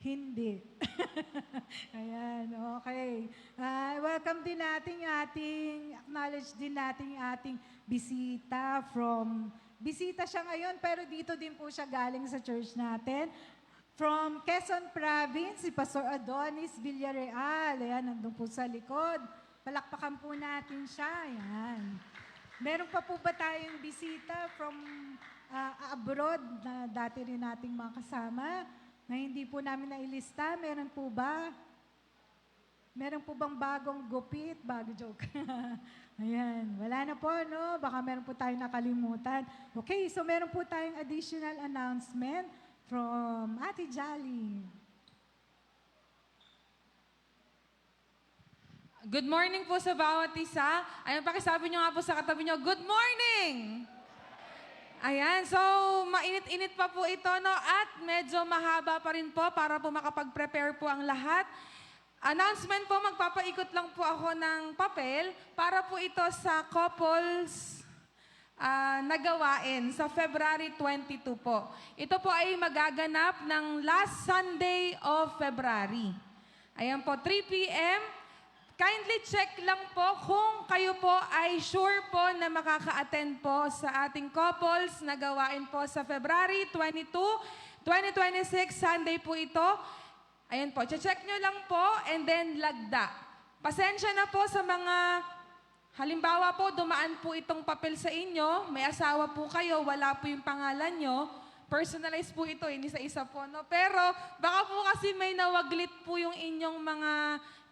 Hindi. Ayan, okay. Welcome din natin yung acknowledge din natin yung ating bisita siya ngayon, pero dito din po siya galing sa church natin. From Quezon Province, si Pastor Adonis Villareal. Ayan, nandun po sa likod. Palakpakan po natin siya. Ayan. Meron pa po ba tayong bisita from abroad na dati rin nating mga kasama na hindi po namin nailista? Meron po ba? Meron po bang bagong gupit? Bago joke. Ayan. Wala na po, no? Baka meron po tayong nakalimutan. Okay, so meron po tayong additional announcement from Ate Jolly. Good morning po sa bawat isa. Ayun, pakisabi nyo nga po sa katabi nyo, good morning! Ayan, so mainit-init pa po ito, no? At medyo mahaba pa rin po para po makapag-prepare po ang lahat. Announcement po, magpapaikot lang po ako ng papel para po ito sa couples nagawain sa February 22 po. Ito po ay magaganap ng last Sunday of February. Ayan po, 3 p.m. Kindly check lang po kung kayo po ay sure po na makaka-attend po sa ating couples na gawain po sa February 22, 2026, Sunday po ito. Ayan po, check nyo lang po and then lagda. Pasensya na po sa mga, halimbawa po, dumaan po itong papel sa inyo, may asawa po kayo, wala po yung pangalan nyo, personalize po ito, hindi sa isa po, no? Pero baka po kasi may nawaglit po yung inyong mga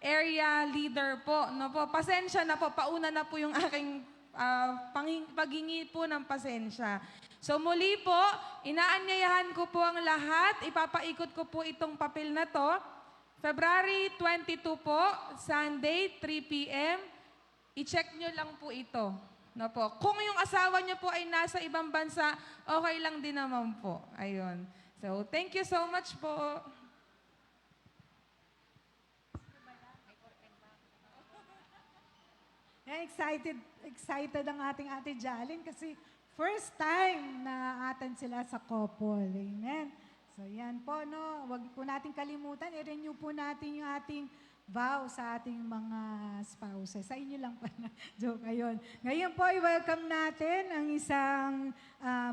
area leader po, no po? Pasensya na po, pauna na po yung aking paghingi po ng pasensya. So muli po, inaanyayahan ko po ang lahat, ipapaikot ko po itong papel na to. February 22 po, Sunday, 3 p.m. I-check nyo lang po ito. No po. Kung yung asawa nyo po ay nasa ibang bansa, okay lang din naman po. Ayun. So, thank you so much po. Excited ang ating Ate Jalin kasi first time na attend sila sa couple. Amen. So, yan po, no. Huwag po natin kalimutan. I-renew po natin yung ating vow sa ating mga spouses. Sa inyo lang pala. Joke, ayun. Ngayon po, i-welcome natin ang isang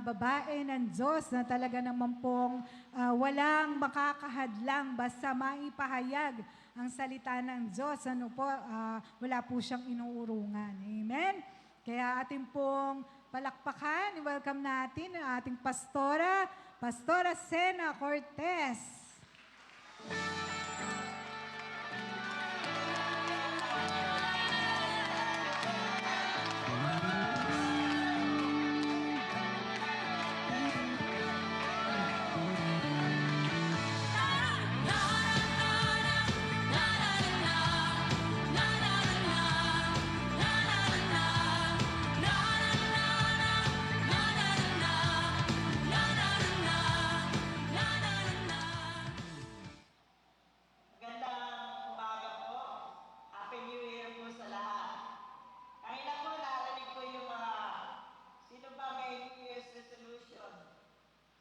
babae ng Diyos na talaga naman pong walang makakahadlang basta maipahayag ang salita ng Diyos. Ano po, wala po siyang inuurungan. Amen? Kaya ating pong palakpakan, i-welcome natin ang ating pastora, Pastora Sena Cortez.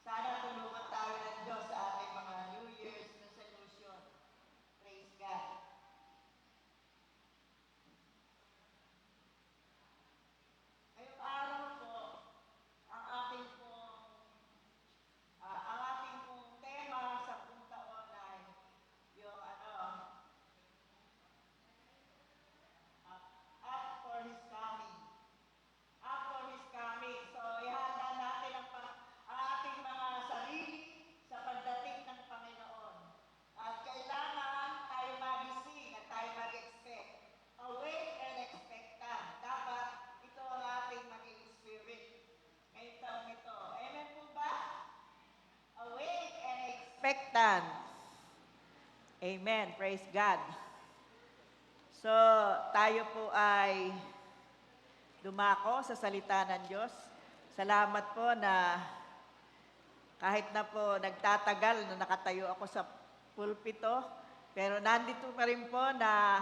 Sana tulungan tayo ng Diyos sa ating mga New Year's resolution. Praise God. Ngayong araw po, ang ating pong tema sa buong taon ay yung up for His coming. Up for His coming. So, ihanda natin ang ating mga sarili sa pagdating ng Panginoon. At kailangan tayo magising at tayo mag-expect. Awake and expectant. Dapat ito ang ating maging spirit ngayong taong ito. Amen po ba? Awake and expectant. Amen. Praise God. So, tayo po ay dumako sa salita ng Diyos. Salamat po na kahit na po nagtatagal na nakatayo ako sa pulpito, pero nandito pa rin po na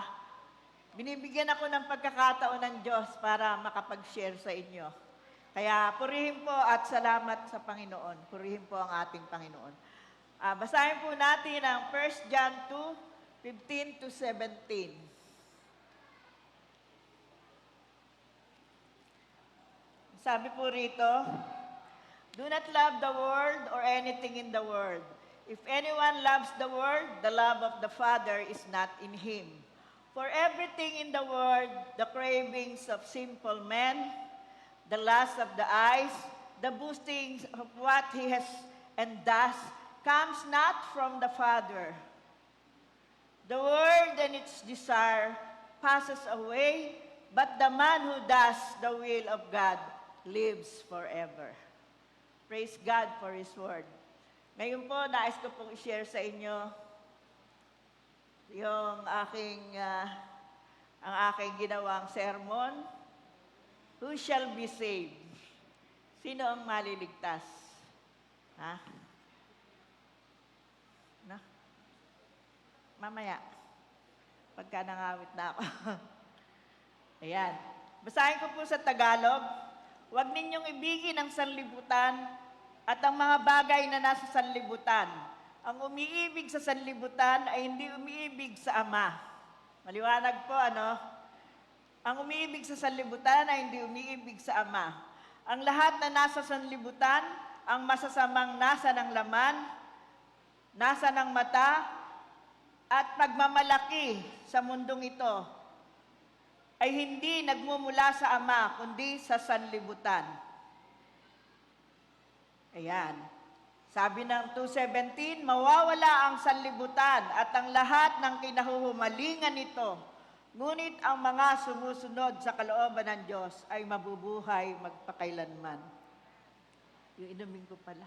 binibigyan ako ng pagkakataon ng Diyos para makapag-share sa inyo. Kaya purihin po at salamat sa Panginoon. Purihin po ang ating Panginoon. Basahin po natin ang 1 John 2:15 to 17. Sabi po rito, do not love the world or anything in the world. If anyone loves the world, the love of the Father is not in him. For everything in the world, the cravings of sinful men, the lust of the eyes, the boastings of what he has and does, comes not from the Father. The world and its desire passes away, but the man who does the will of God lives forever. Praise God for His Word. Ngayon po, nais ko pong i-share sa inyo yung ang aking ginawang sermon, Who shall be saved? Sino ang maliligtas? Ha? Na? Mamaya. Pagka nangawit na ako. Ayan. Basahin ko po sa Tagalog. Huwag ninyong ibigin ang sanlibutan at ang mga bagay na nasa sanlibutan. Ang umiibig sa sanlibutan ay hindi umiibig sa Ama. Maliwanag po, ano? Ang umiibig sa sanlibutan ay hindi umiibig sa Ama. Ang lahat na nasa sanlibutan, ang masasamang nasa ng laman, nasa ng mata, at pagmamalaki sa mundong ito, ay hindi nagmumula sa Ama, kundi sa sanlibutan. Ayan. Sabi ng 2:17, mawawala ang sanlibutan at ang lahat ng kinahuhumalingan nito. Ngunit ang mga sumusunod sa kalooban ng Diyos ay mabubuhay magpakailanman. Yung inumin ko pala.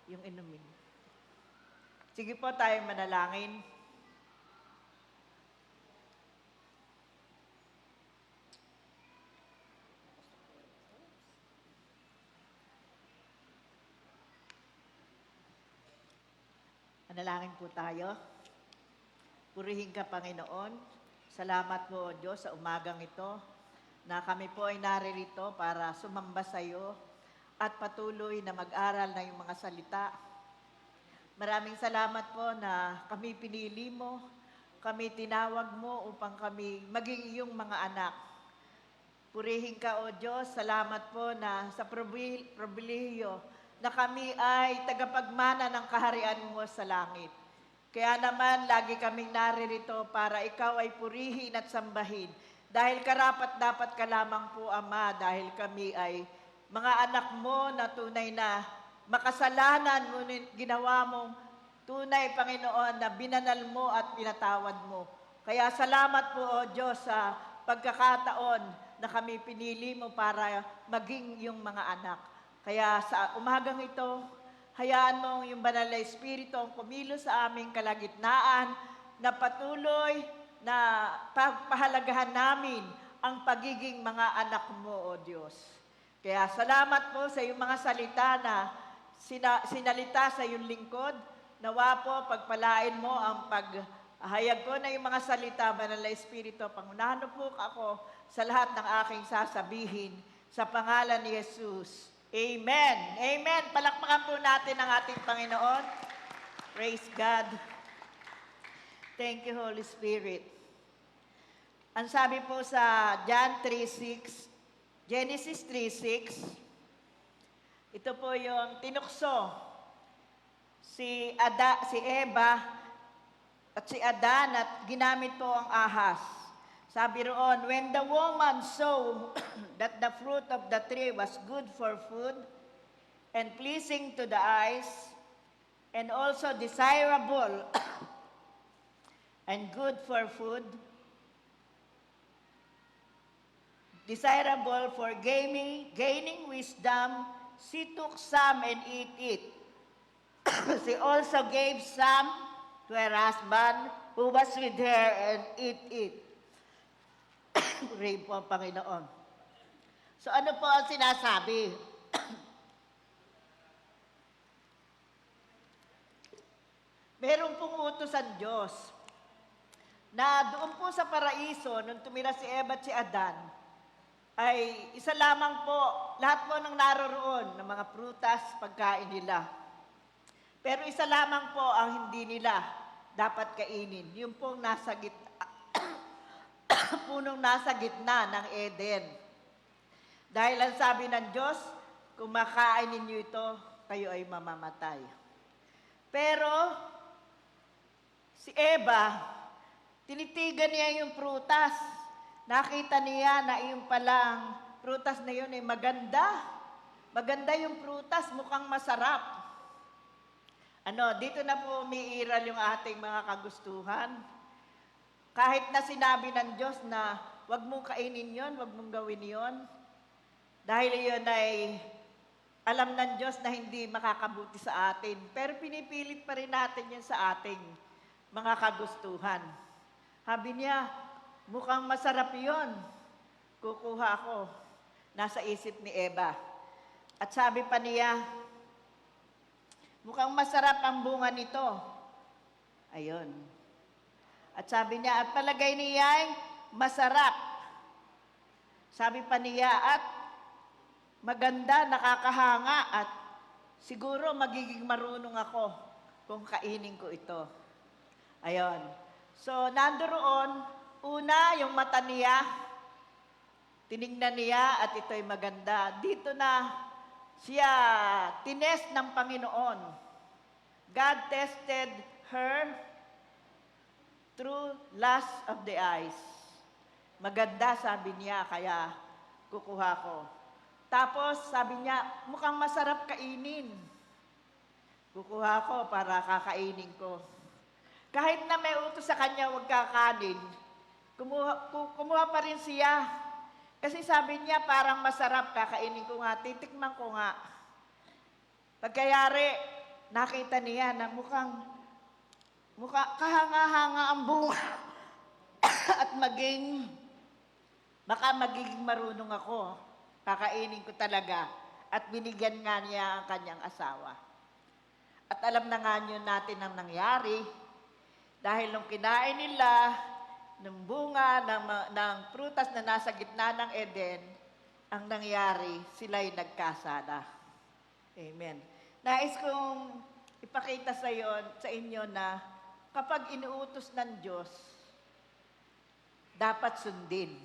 Yung inumin. Sige po tayo manalangin. Manalangin po tayo. Purihin ka, Panginoon. Salamat po, O Diyos, sa umagang ito na kami po ay naririto para sumamba sa iyo at patuloy na mag-aral na yung mga salita. Maraming salamat po na kami pinili mo, kami tinawag mo upang kami maging iyong mga anak. Purihin ka, O Diyos. Salamat po na sa pribilehiyo na kami ay tagapagmana ng kaharian mo sa langit. Kaya naman, lagi kaming naririto para ikaw ay purihin at sambahin. Dahil karapat-dapat ka lamang po, Ama, dahil kami ay mga anak mo na tunay na makasalanan, ngunit ginawa mong tunay, Panginoon, na binanal mo at pinatawad mo. Kaya salamat po, O Diyos, sa pagkakataon na kami pinili mo para maging yung mga anak. Kaya sa umagang ito, hayaan mo yung banal na Espiritu ang kumilos sa aming kalagitnaan na patuloy na pagpahalagahan namin ang pagiging mga anak mo, O Diyos. Kaya salamat po sa iyong mga salita na sinalita sa iyong lingkod. Nawa po, pagpalain mo ang paghayag ko na yung mga salita, banal na Espiritu. Pangunahan po ako sa lahat ng aking sasabihin sa pangalan ni Jesus. Amen. Amen. Palakpakan po natin ang ating Panginoon. Praise God. Thank you, Holy Spirit. Ang sabi po sa John 3:6, Genesis 3:6, ito po yung tinukso si Eva at si Adan at ginamit po ang ahas. Sabi roon, when the woman saw that the fruit of the tree was good for food and pleasing to the eyes and also desirable and good for food, desirable for gaining wisdom, she took some and ate it. She also gave some to her husband who was with her and ate it. Pray po ang Panginoon. So ano po ang sinasabi? Meron pong utos ang Diyos na doon po sa paraiso, nung tumira si Eva at si Adan, ay isa lamang po, lahat po ng naroroon ng mga prutas, pagkain nila. Pero isa lamang po ang hindi nila dapat kainin. Yung pong nasa punong nasa gitna ng Eden. Dahil ang sabi ng Diyos, kung makain ninyo ito, kayo ay mamamatay. Pero si Eva, tinitigan niya yung prutas. Nakita niya na yung palang prutas na yun ay maganda. Maganda yung prutas, mukhang masarap. Dito na po umiiral yung ating mga kagustuhan. Kahit na sinabi ng Diyos na wag mong kainin yon, wag mong gawin yon. Dahil yun ay alam ng Diyos na hindi makakabuti sa atin. Pero pinipilit pa rin natin yun sa ating mga kagustuhan. Sabi niya, mukhang masarap yon. Kukuha ako. Nasa isip ni Eva. At sabi pa niya, mukhang masarap ang bunga nito. Ayun. At sabi niya, at palagay niya ay masarap. Sabi pa niya, at maganda, nakakahanga, at siguro magiging marunong ako kung kainin ko ito. Ayun. So, nandoon, una, yung mata niya, tinignan niya at ito'y maganda. Dito na siya tinest ng Panginoon. God tested her through lust of the eyes. Maganda, sabi niya, kaya kukuha ko. Tapos, sabi niya, mukhang masarap kainin. Kukuha ko para kakainin ko. Kahit na may utos sa kanya, huwag kakanin, kumuha pa rin siya. Kasi sabi niya, parang masarap, kakainin ko nga, titikman ko nga. Pagkayari, nakita niya na mukhang kahanga-hanga ang bunga. At baka magiging marunong ako. Kakainin ko talaga. At binigyan nga niya ang kanyang asawa. At alam na nga nyo natin ang nangyari. Dahil nung kinain nila, ng bunga, ng prutas na nasa gitna ng Eden, ang nangyari, sila'y nagkasala. Amen. Nais kong ipakita sa inyo na kapag inuutos ng Diyos, dapat sundin.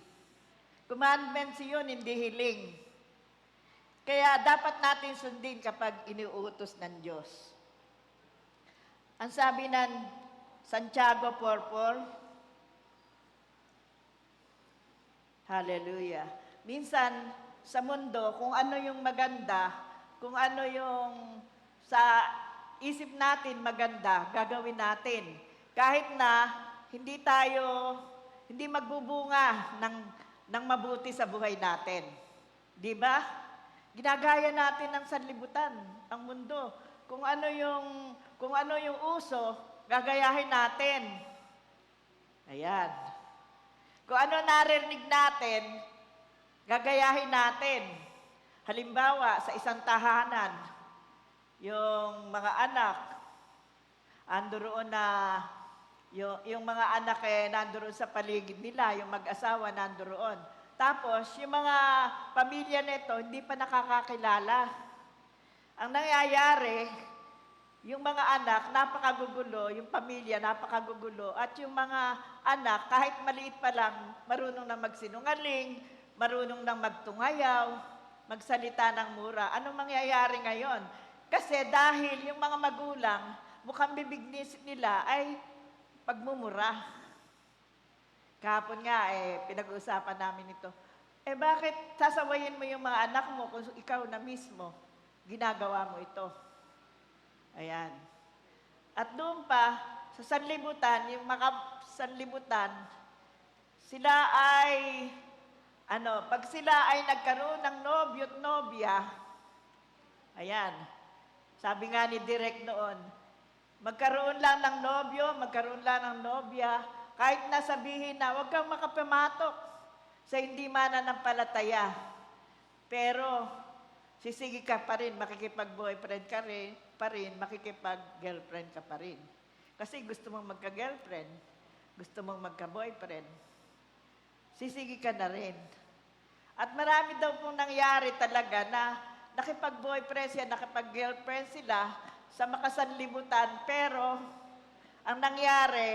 Commandments yun, hindi hiling. Kaya dapat natin sundin kapag inuutos ng Diyos. Ang sabi ng Santiago 4:4, hallelujah. Minsan, sa mundo, kung ano yung maganda, kung ano yung sa isip natin maganda, gagawin natin. Kahit na hindi magbubunga ng mabuti sa buhay natin. Di ba? Ginagaya natin ng sanlibutan, ang mundo. Kung ano yung uso, gagayahin natin. Ayan. Kung ano narinig natin, gagayahin natin. Halimbawa, sa isang tahanan, yung mga anak, andoroon na, yung mga anak nandoroon sa paligid nila, yung mag-asawa nandoroon. Tapos, yung mga pamilya nito, hindi pa nakakakilala. Ang nangyayari, yung mga anak, napakagugulo, yung pamilya, napakagugulo, at yung mga anak, kahit maliit pa lang, marunong na magsinungaling, marunong na magtungayaw, magsalita ng mura. Anong mangyayari ngayon? Kasi dahil yung mga magulang, mukhang bibig nila ay pagmumura. Kahapon nga, pinag-uusapan namin ito. Bakit sasawayin mo yung mga anak mo kung ikaw na mismo ginagawa mo ito? Ayan. At doon pa, sa sanlibutan, yung mga sanlibutan, sila ay, pag sila ay nagkaroon ng nobyo at nobya, ayan, sabi nga ni Direk noon, magkaroon lang ng nobyo, magkaroon lang ng nobya, kahit nasabihin na, huwag kang makapamatok sa hindi mananampalataya. Pero, sisigi ka pa rin, makikipag-boyfriend ka rin, makikipag-girlfriend ka pa rin. Kasi gusto mong magka-girlfriend, gusto mong magka-boyfriend, sisigi ka na rin. At marami daw pong nangyari talaga na nakipag-boyfriend sila, nakipag-girlfriend sila sa makasanlibutan, pero ang nangyari,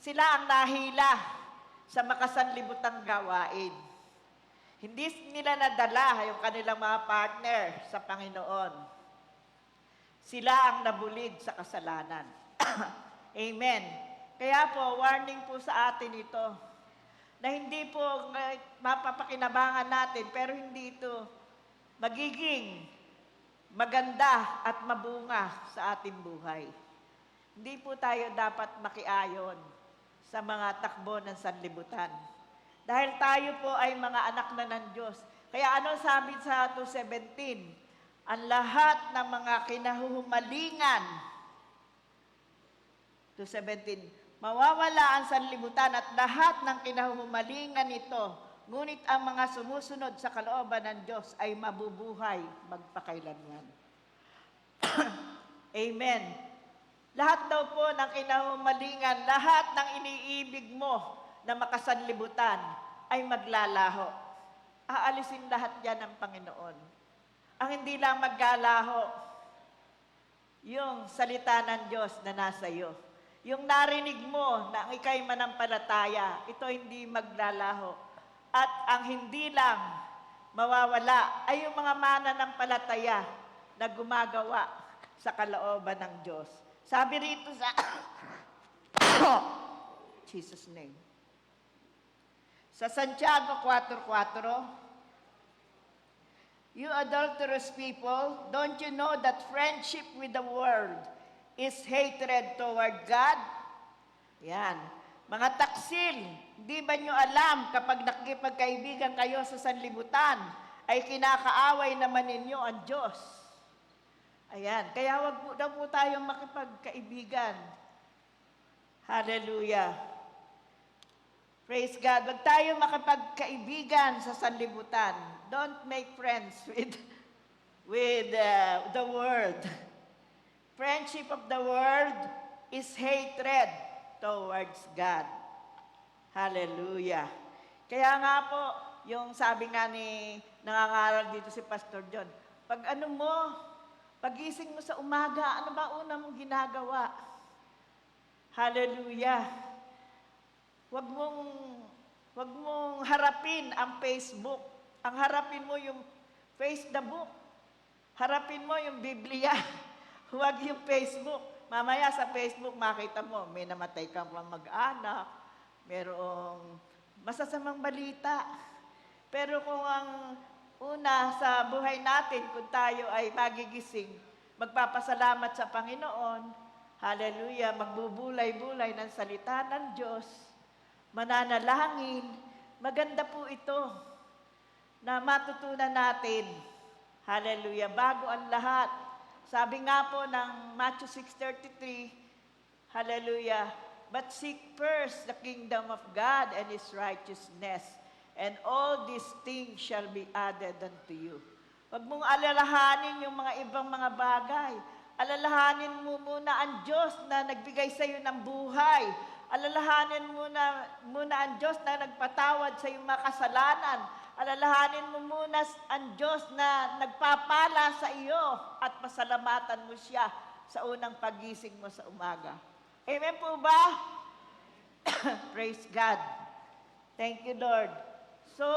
sila ang nahila sa makasanlibutang gawain. Hindi nila nadala yung kanilang mga partner sa Panginoon. Sila ang nabulid sa kasalanan. Amen. Kaya po, warning po sa atin ito, na hindi po mapapakinabangan natin, pero hindi ito magiging maganda at mabunga sa ating buhay. Hindi po tayo dapat makiayon sa mga takbo ng sanlibutan. Dahil tayo po ay mga anak na ng Diyos. Kaya ano sabi sa 2:17? Ang lahat ng mga kinahuhumalingan, 2:17, mawawala ang sanlibutan at lahat ng kinahuhumalingan nito, ngunit ang mga sumusunod sa kalooban ng Diyos ay mabubuhay magpakailanman. Amen. Lahat daw po ng kinahumalingan, lahat ng iniibig mo na makasanlibutan ay maglalaho. Aalisin lahat yan ng Panginoon. Ang hindi lang maglalaho, yung salita ng Diyos na nasa iyo. Yung narinig mo na ikay manampalataya, ito hindi maglalaho. At ang hindi lang mawawala ay yung mga mananampalataya na gumagawa sa kalooban ng Diyos. Sabi rito sa Jesus' name. Sa Santiago 4:4, you adulterous people, don't you know that friendship with the world is hatred toward God? Yan. Mga taksil, di ba nyo alam kapag nakikipagkaibigan kayo sa sanlibutan, ay kinakaaway naman ninyo ang Diyos? Ayan. Kaya wag po daw po tayong makipagkaibigan. Hallelujah. Praise God. Wag tayo makipagkaibigan sa sanlibutan. Don't make friends with the world. Friendship of the world is hatred towards God. Hallelujah. Kaya nga po, yung sabi nga ni nangangaral dito si Pastor John, pagising mo sa umaga, ano ba una mong ginagawa? Hallelujah. Wag mong harapin ang Facebook. Ang harapin mo yung face the book. Harapin mo yung Biblia. Huwag yung Facebook. Mamaya sa Facebook, makita mo, may namatay kang mag-anak, merong masasamang balita. Pero kung ang una sa buhay natin, kung tayo ay magigising, magpapasalamat sa Panginoon, hallelujah, magbubulay-bulay ng salita ng Diyos, mananalangin, maganda po ito na matutunan natin. Hallelujah, bago ang lahat. Sabi nga po ng Matthew 6:33, hallelujah, but seek first the kingdom of God and His righteousness, and all these things shall be added unto you. Huwag mong alalahanin yung mga ibang mga bagay. Alalahanin mo muna ang Diyos na nagbigay sa iyo ng buhay. Alalahanin muna ang Diyos na nagpatawad sa iyong mga kasalanan. Alalahanin mo muna ang Diyos na nagpapala sa iyo at pasalamatan mo siya sa unang pagising mo sa umaga. Amen po ba? Praise God. Thank you, Lord. So,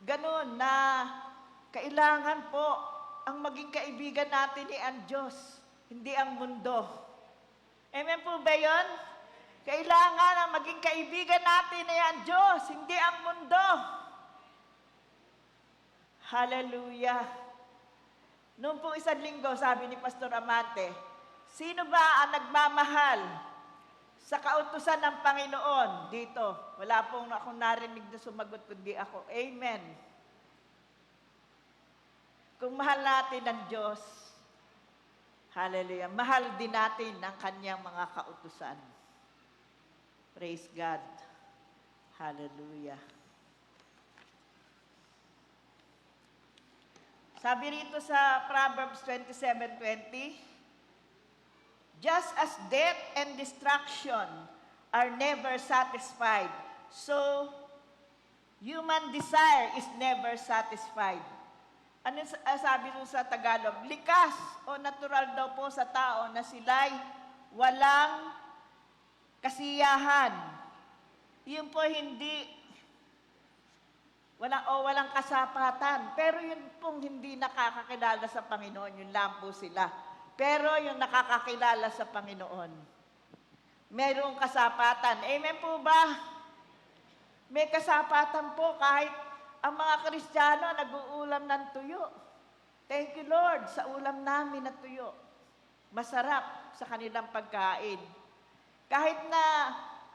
ganun na kailangan po ang maging kaibigan natin ni ang Diyos, hindi ang mundo. Amen po ba yun? Kailangan ang maging kaibigan natin ay ang Diyos, hindi ang mundo. Hallelujah. Noong po isang linggo, sabi ni Pastor Amante, sino ba ang nagmamahal sa kautusan ng Panginoon dito? Wala pong akong narinig na sumagot kundi ako. Amen. Kung mahal natin ang Diyos, hallelujah, mahal din natin ang kanyang mga kautusan. Praise God. Hallelujah. Sabi rito sa Proverbs 27:20, just as death and destruction are never satisfied, so Human desire is never satisfied. Ano sabi nun sa Tagalog? Likas o natural daw po sa tao na sila'y walang kasiyahan. Yun po walang kasapatan. Pero yun pong hindi nakakakilala sa Panginoon, yun lang po sila. Pero yung nakakakilala sa Panginoon, mayroong kasapatan. Amen po ba? May kasapatan po kahit ang mga Kristiyano nag-uulam ng tuyo. Thank you, Lord, sa ulam namin na tuyo. Masarap sa kanilang pagkain. Kahit na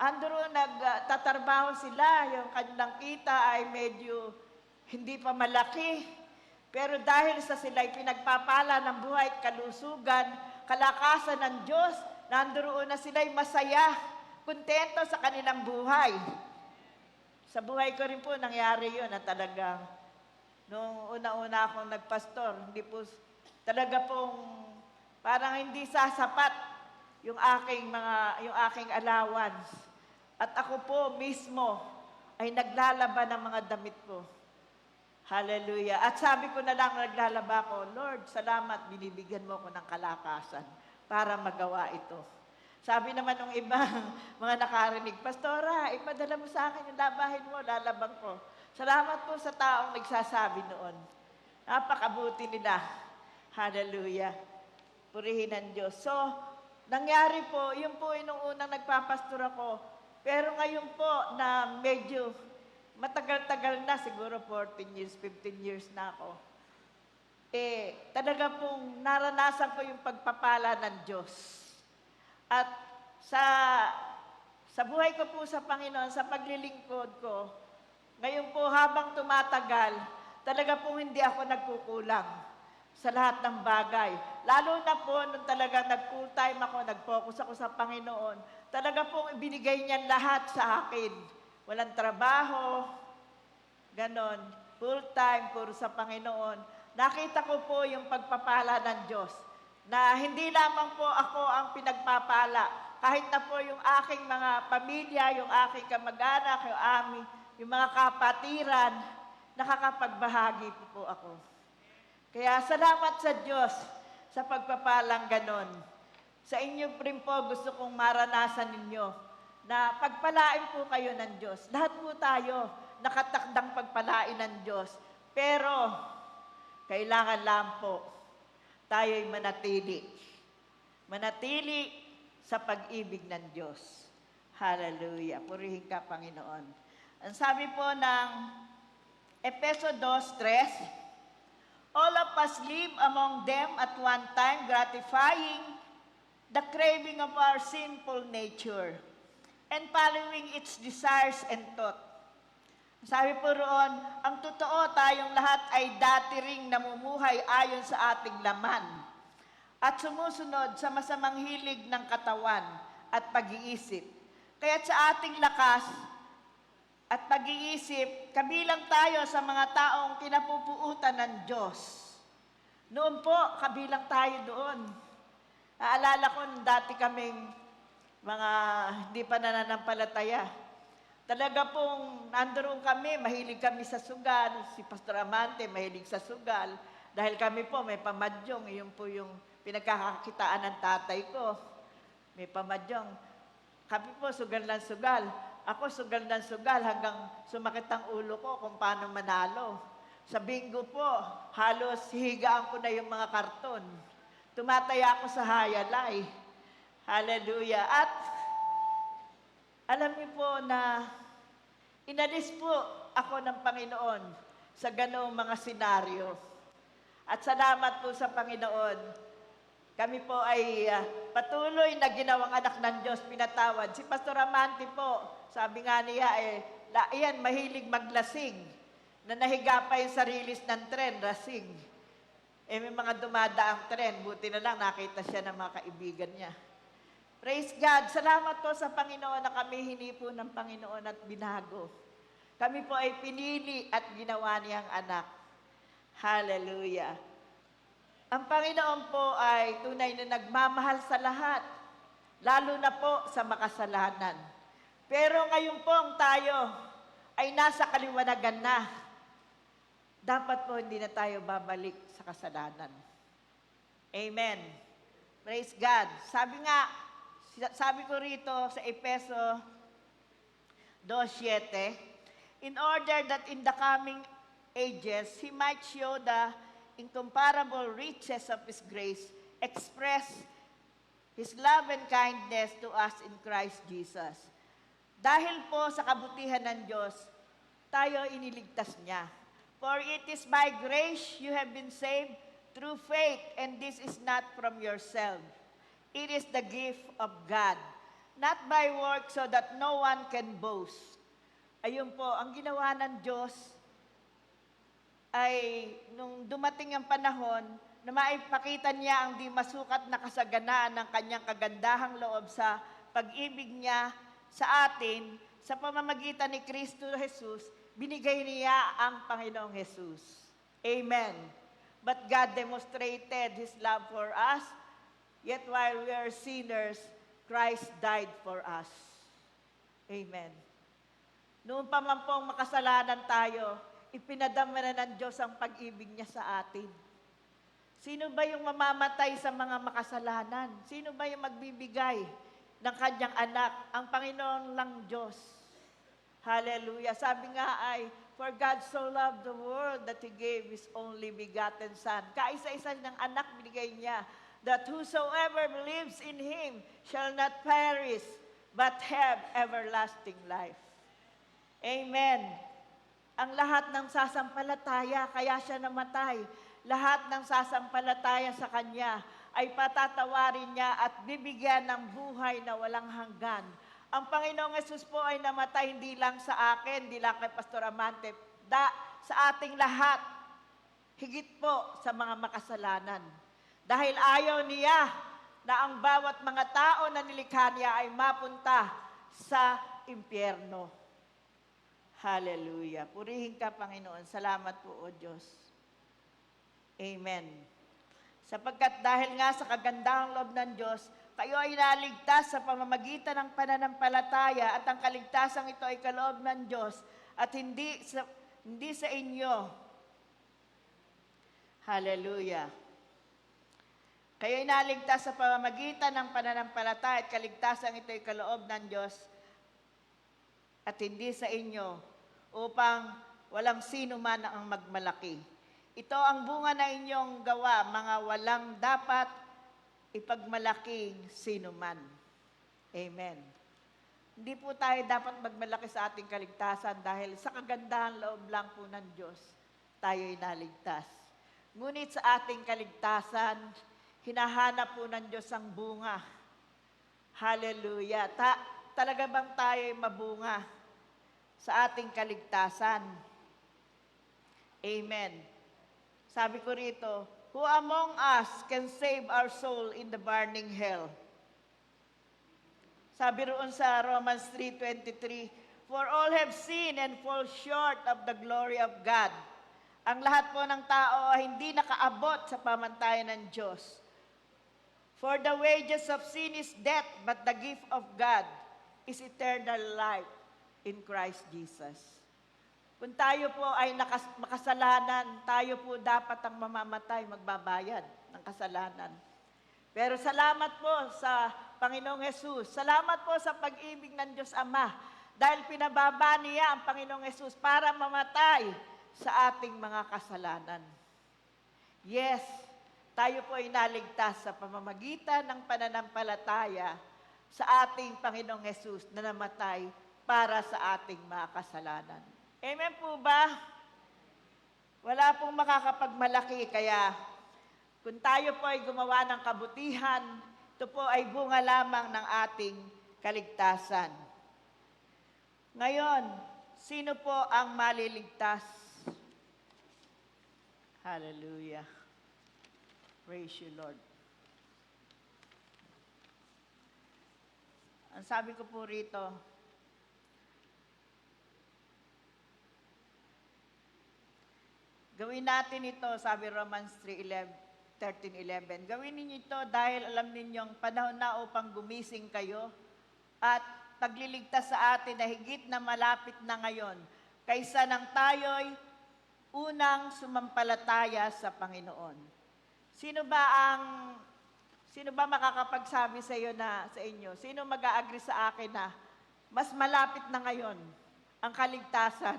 andro nagtatrabaho sila, yung kanilang kita ay medyo hindi pa malaki. Pero dahil sa sila'y pinagpapala ng buhay at kalusugan, kalakasan ng Diyos, nandoon na sila'y masaya, kontento sa kanilang buhay. Sa buhay ko rin po, nangyari yun na talagang nung una-una akong nagpastor, hindi po talaga pong parang hindi sasapat yung aking allowance. At ako po mismo ay naglalaban ng mga damit ko. Hallelujah. At sabi ko na lang naglalaba ko, Lord, salamat, binibigyan mo ko ng kalakasan para magawa ito. Sabi naman ng ibang mga nakarinig, Pastora, ipadala mo sa akin yung labahin mo, lalabang ko. Salamat po sa taong nagsasabi noon. Napakabuti nila. Hallelujah. Purihin ang Diyos. So, nangyari po, yun po yung unang nagpapastor ako. Pero ngayon po na medyo matagal-tagal na, siguro 14 years, 15 years na ako. Talaga pong naranasan ko yung pagpapala ng Diyos. At sa buhay ko po sa Panginoon, sa paglilingkod ko, ngayon po habang tumatagal, talaga po hindi ako nagkukulang sa lahat ng bagay. Lalo na po nung talaga nag-full time ako, nag-focus ako sa Panginoon, talaga po ibinigay niya lahat sa akin. Walang trabaho, ganon, full time, puro sa Panginoon. Nakita ko po yung pagpapala ng Diyos na hindi lamang po ako ang pinagpapala, kahit na po yung aking mga pamilya, yung aking kamag-anak, yung mga kapatiran, nakakapagbahagi po ako. Kaya salamat sa Diyos sa pagpapalang ganon. Sa inyo rin po gusto kong maranasan ninyo na pagpalain po kayo ng Diyos. Lahat po tayo nakatakdang pagpalain ng Diyos. Pero kailangan lang po tayo'y manatili. Manatili sa pag-ibig ng Diyos. Hallelujah. Purihin ka, Panginoon. Ang sabi po ng Efeso 2:3, all of us live among them at one time, gratifying the craving of our sinful nature and following its desires and thought. Sabi po roon, ang totoo tayong lahat ay dati ring namumuhay ayon sa ating laman at sumusunod sa masamang hilig ng katawan at pag-iisip. Kaya't sa ating lakas at pag-iisip, kabilang tayo sa mga taong kinapupuutan ng Diyos. Noon po, kabilang tayo doon. Naalala ko, dati kaming mga hindi pa nananampalataya. Talaga pong nandoon kami, mahilig kami sa sugal. Si Pastor Amante, mahilig sa sugal. Dahil kami po, may pamadyong. Yun po yung pinagkakakitaan ng tatay ko. May pamadyong. Kami po, sugal ng sugal. Ako, sugal ng sugal hanggang sumakit ang ulo ko kung paano manalo. Sa bingo po, halos higaan ko na yung mga karton. Tumataya ako sa hayalay. Hallelujah. At alam niyo po na inalis po ako ng Panginoon sa ganoong mga senaryo. At salamat po sa Panginoon. Kami po ay patuloy na ginawang anak ng Diyos, pinatawad. Si Pastor Amante po, sabi nga niya, iyan, mahilig maglasing. Na nahiga pa yung sa release ng tren, lasing. May mga dumadaang tren, buti na lang nakita siya ng mga kaibigan niya. Praise God. Salamat po sa Panginoon na kami hinipo ng Panginoon at binago. Kami po ay pinili at ginawa niyang anak. Hallelujah. Ang Panginoon po ay tunay na nagmamahal sa lahat, lalo na po sa makasalanan. Pero ngayon po tayo ay nasa kaliwanagan na, dapat po hindi na tayo babalik sa kasalanan. Amen. Praise God. Sabi ko rito sa Efeso 2:7, in order that in the coming ages, He might show the incomparable riches of His grace, express His love and kindness to us in Christ Jesus. Dahil po sa kabutihan ng Diyos, tayo iniligtas niya. For it is by grace you have been saved through faith, and this is not from yourself. It is the gift of God, not by works so that no one can boast. Ayun po, ang ginawa ng Diyos ay nung dumating ang panahon na maipakita niya ang di masukat na kasaganaan ng kanyang kagandahang loob sa pag-ibig niya sa atin, sa pamamagitan ni Kristo Jesus, binigay niya ang Panginoong Jesus. Amen. But God demonstrated His love for us, yet while we are sinners, Christ died for us. Amen. Noon pa man pong makasalanan tayo, ipinadama na ng Diyos ang pag-ibig niya sa atin. Sino ba yung mamamatay sa mga makasalanan? Sino ba yung magbibigay ng kanyang anak? Ang Panginoon lang Diyos. Hallelujah. Sabi nga ay, for God so loved the world that He gave His only begotten Son. Kaisa-isa ng anak binigay niya, that whosoever believes in Him shall not perish, but have everlasting life. Amen. Ang lahat ng sasampalataya, kaya siya namatay. Lahat ng sasampalataya sa Kanya ay patatawarin niya at bibigyan ng buhay na walang hanggan. Ang Panginoong Yesus po ay namatay hindi lang sa akin, hindi lang kay Pastor Amante, sa ating lahat, higit po sa mga makasalanan. Dahil ayaw niya na ang bawat mga tao na nilikha niya ay mapunta sa impyerno. Hallelujah. Purihin ka, Panginoon. Salamat po, O Diyos. Amen. Sapagkat dahil nga sa kagandahang loob ng Diyos, kayo ay naligtas sa pamamagitan ng pananampalataya at ang kaligtasang ito ay kaloob ng Diyos at hindi sa inyo. Hallelujah. Kayo ay naligtas sa pamamagitan ng pananampalataya at kaligtasang ito ay kaloob ng Diyos at hindi sa inyo upang walang sino man ang magmalaki. Ito ang bunga na inyong gawa, mga walang dapat ipagmalaking sino man. Amen. Hindi po tayo dapat magmalaki sa ating kaligtasan dahil sa kagandahan loob lang po ng Diyos, tayo'y naligtas. Ngunit sa ating kaligtasan, hinahanap po ng Diyos ang bunga. Hallelujah. Talaga bang tayo'y mabunga sa ating kaligtasan? Amen. Sabi ko rito, who among us can save our soul in the burning hell? Sabi roon sa Romans 3:23, for all have sinned and fall short of the glory of God. Ang lahat po ng tao ay hindi nakaabot sa pamantayan ng Diyos. For the wages of sin is death, but the gift of God is eternal life in Christ Jesus. Kung tayo po ay makasalanan, tayo po dapat ang mamamatay, magbabayad ng kasalanan. Pero salamat po sa Panginoong Jesus. Salamat po sa pag-ibig ng Diyos Ama. Dahil pinababa niya ang Panginoong Jesus para mamatay sa ating mga kasalanan. Yes, tayo po ay naligtas sa pamamagitan ng pananampalataya sa ating Panginoong Jesus na namatay para sa ating mga kasalanan. Amen po ba? Wala pong makakapagmalaki, kaya kung tayo po ay gumawa ng kabutihan, ito po ay bunga lamang ng ating kaligtasan. Ngayon, sino po ang maliligtas? Hallelujah. Praise you, Lord. Ang sabi ko po rito, gawin natin ito, sabi Romans 13:11. Gawin ninyo ito dahil alam ninyong panahon na upang gumising kayo at pagliligtas sa atin na higit na malapit na ngayon. kaysa nang tayo'y unang sumampalataya sa Panginoon. Sino ba makakapagsabi sa iyo na sa inyo? Sino mag-a-agree sa akin na mas malapit na ngayon ang kaligtasan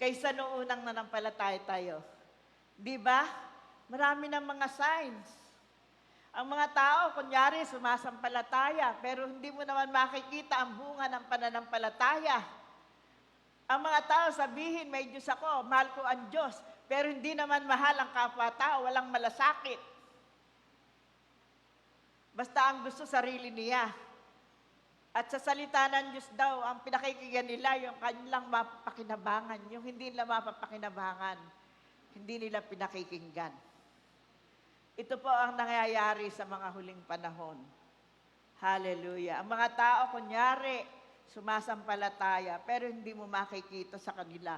kaysa noong unang nanampalataya tayo? Di ba? Marami ng mga signs. Ang mga tao, kunyari, sumasampalataya, pero hindi mo naman makikita ang bunga ng pananampalataya. Ang mga tao sabihin, may Diyos ako, mahal ko ang Diyos, pero hindi naman mahal ang kapwa-tao, walang malasakit. Basta ang gusto sarili niya. At sa salita ng Diyos daw, ang pinakikinggan nila, yung kanilang mapapakinabangan, yung hindi nila mapapakinabangan, hindi nila pinakikinggan. Ito po ang nangyayari sa mga huling panahon. Hallelujah. Ang mga tao, kunyari, sumasampalataya, pero hindi mo makikita sa kanila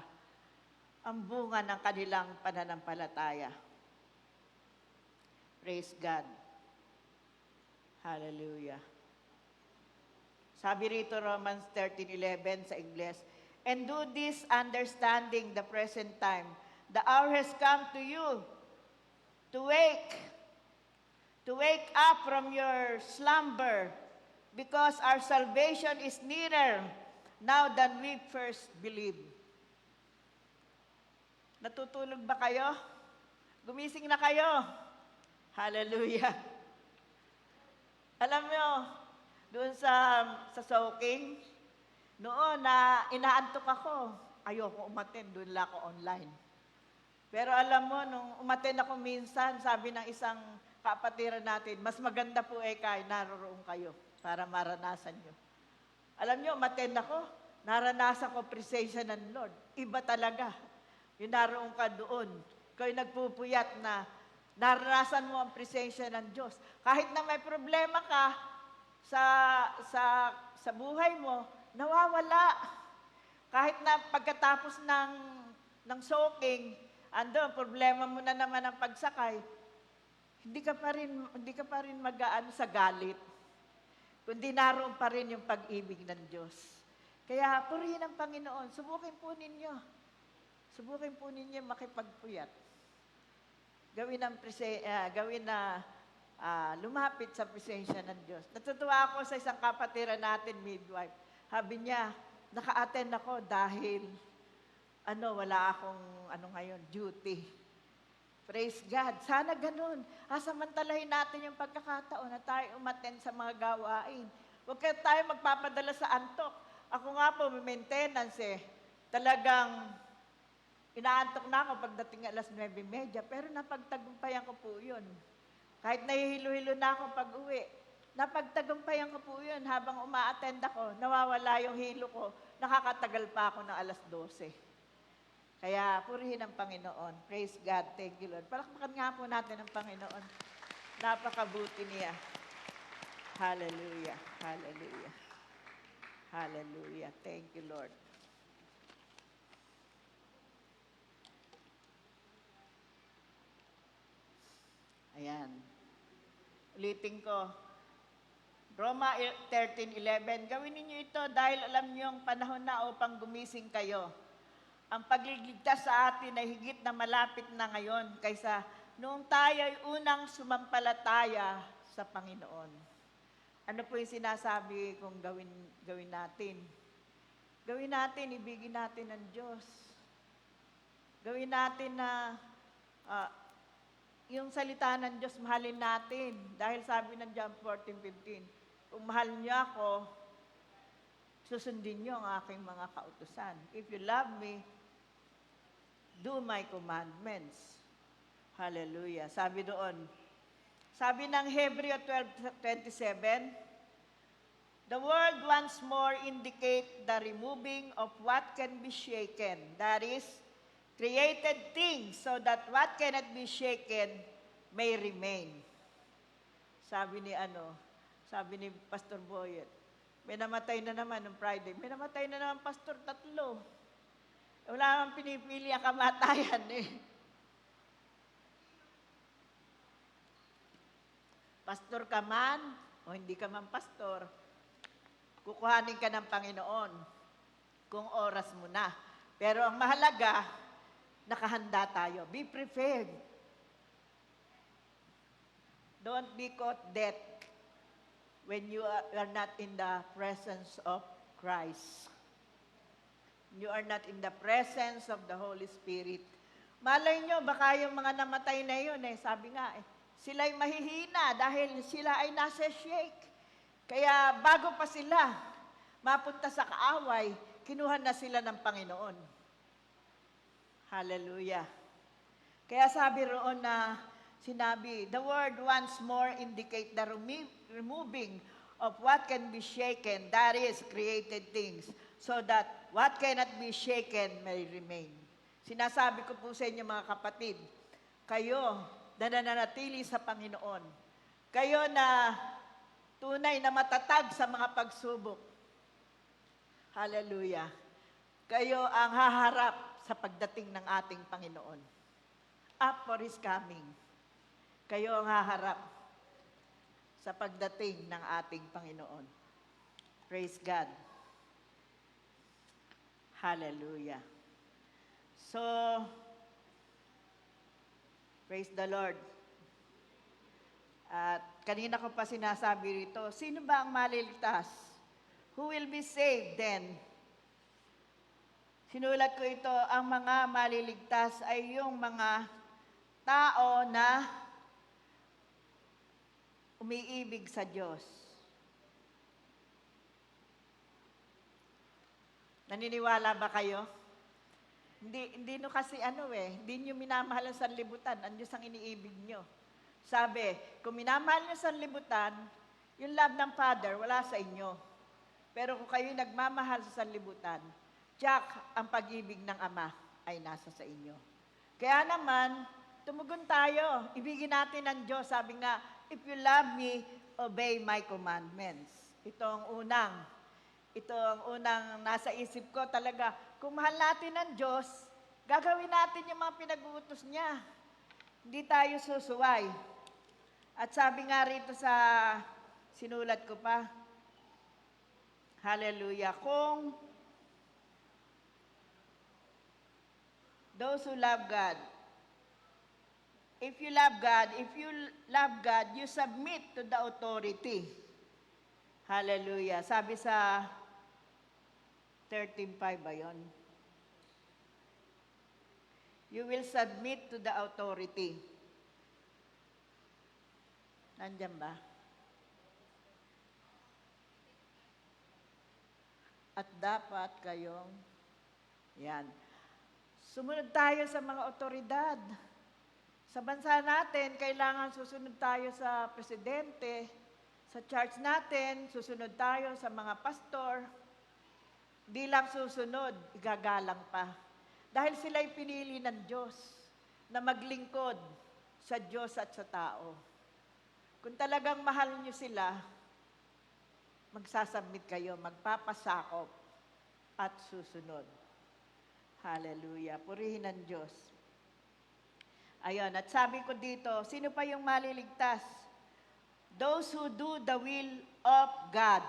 ang bunga ng kanilang pananampalataya. Praise God. Hallelujah. Sabi rito Romans 13:11 sa Ingles, "And do this understanding the present time, the hour has come to you to wake up from your slumber, because our salvation is nearer now than we first believed." Natutulog ba kayo? Gumising na kayo. Hallelujah. Alam nyo, doon sa soaking, noon na inaantok ako, ayoko umattend, doon lang ako online. Pero alam mo, nung umattend ako minsan, sabi ng isang kapatiran natin, mas maganda po kay naroroon kayo para maranasan nyo. Alam nyo, umattend ako, naranasan ko presensya ng Lord. Iba talaga. Yung naroon ka doon, ikaw nagpupuyat na naranasan mo ang presensya ng Diyos. Kahit na may problema ka sa buhay mo, nawawala. Kahit na pagkatapos ng soaking, ando, problema mo na naman ang pagsakay, hindi ka pa rin mag-aano sa galit. Kundi naroon pa rin yung pag-ibig ng Diyos. Kaya purihin ang Panginoon. Subukin po ninyo makipagpuyat. Gawin na lumapit sa presensya ng Diyos. Natutuwa ako sa isang kapatiran natin, midwife. Sabi niya, naka-attend ako dahil wala akong ngayon, duty. Praise God. Sana ganun. Samantalahin natin yung pagkakataon na tayo umattend sa mga gawain. Huwag tayo magpapadala sa antok. Ako nga po, may maintenance Talagang inaantok na ako pagdating alas 9:30, pero napagtagumpayan ko po yun. Kahit nahihilo-hilo na ako pag-uwi, napagtagumpayan ko po yun. Habang uma-attend ako, nawawala yung hilo ko, nakakatagal pa ako ng alas 12. Kaya purihin ang Panginoon. Praise God. Thank you, Lord. Palakpakan nga po natin ang Panginoon. Napakabuti niya. Hallelujah. Hallelujah. Hallelujah. Thank you, Lord. Ayan. Ulitin ko. Roma 13:11. Gawin ninyo ito dahil alam niyo ang panahon na upang gumising kayo. Ang pagliligtas sa atin ay higit na malapit na ngayon kaysa noong tayo ay unang sumampalataya sa Panginoon. Ano po yung sinasabi kong gawin natin? Gawin natin, ibigin natin ang Diyos. Gawin natin na yung salita ng Diyos, mahalin natin. Dahil sabi ng John 14:15, kung mahal niyo ako, susundin niyo ang aking mga kautusan. If you love me, do my commandments. Hallelujah. Sabi doon, sabi ng Hebreo 12:27, the word once more indicate the removing of what can be shaken. That is, created things so that what cannot be shaken may remain. Sabi ni Pastor Boyet, may namatay na naman noong Friday. May namatay na naman, Pastor, 3. Wala naman pinipili ang kamatayan Pastor ka man, o hindi ka man pastor, kukuhanin ka ng Panginoon kung oras mo na. Pero ang mahalaga, nakahanda tayo. Be prepared. Don't be caught dead when you are not in the presence of Christ. You are not in the presence of the Holy Spirit. Malay nyo, baka yung mga namatay na yun, sabi nga, sila'y mahihina dahil sila ay nasa shake. Kaya bago pa sila mapunta sa kaaway, kinuha na sila ng Panginoon. Hallelujah. Kaya sabi roon na sinabi, the word once more indicate the removing of what can be shaken, that is, created things, so that what cannot be shaken may remain. Sinasabi ko po sa inyo mga kapatid, kayo na nananatili sa Panginoon, kayo na tunay na matatag sa mga pagsubok, hallelujah, kayo ang haharap sa pagdating ng ating Panginoon. Up for His coming. Kayo ang haharap sa pagdating ng ating Panginoon. Praise God. Hallelujah. So, praise the Lord. At kanina ko pa sinasabi rito, sino ba ang maliligtas? Who will be saved then? Sinulat ko ito, ang mga maliligtas ay yung mga tao na umiibig sa Diyos. Naniniwala ba kayo? Hindi no kasi hindi nyo minamahal ang sanlibutan, ang Diyos ang iniibig nyo. Sabi, kung minamahal nyo ang sanlibutan, yung love ng Father, wala sa inyo. Pero kung kayo nagmamahal sa sanlibutan, Jack, ang pag-ibig ng Ama ay nasa sa inyo. Kaya naman, tumugon tayo. Ibigin natin ang Diyos. Sabi nga, if you love me, obey my commandments. Ito ang unang nasa isip ko talaga. Kung mahal natin ang Diyos, gagawin natin yung mga pinag-uutos niya. Hindi tayo susuway. At sabi nga rito sa sinulat ko pa, hallelujah, kung those who love God, if you love God, you submit to the authority. Hallelujah. Sabi sa 13:5 ba yun? You will submit to the authority. Nandiyan ba? At dapat kayong, yan. Sumunod tayo sa mga otoridad. Sa bansa natin, kailangan susunod tayo sa presidente. Sa church natin, susunod tayo sa mga pastor. Di lang susunod, igagalang pa. Dahil sila'y pinili ng Diyos na maglingkod sa Diyos at sa tao. Kung talagang mahal niyo sila, magsasubmit kayo, magpapasakop at susunod. Hallelujah. Purihin ang Diyos. Ayun, at sabi ko dito, sino pa yung maliligtas? Those who do the will of God.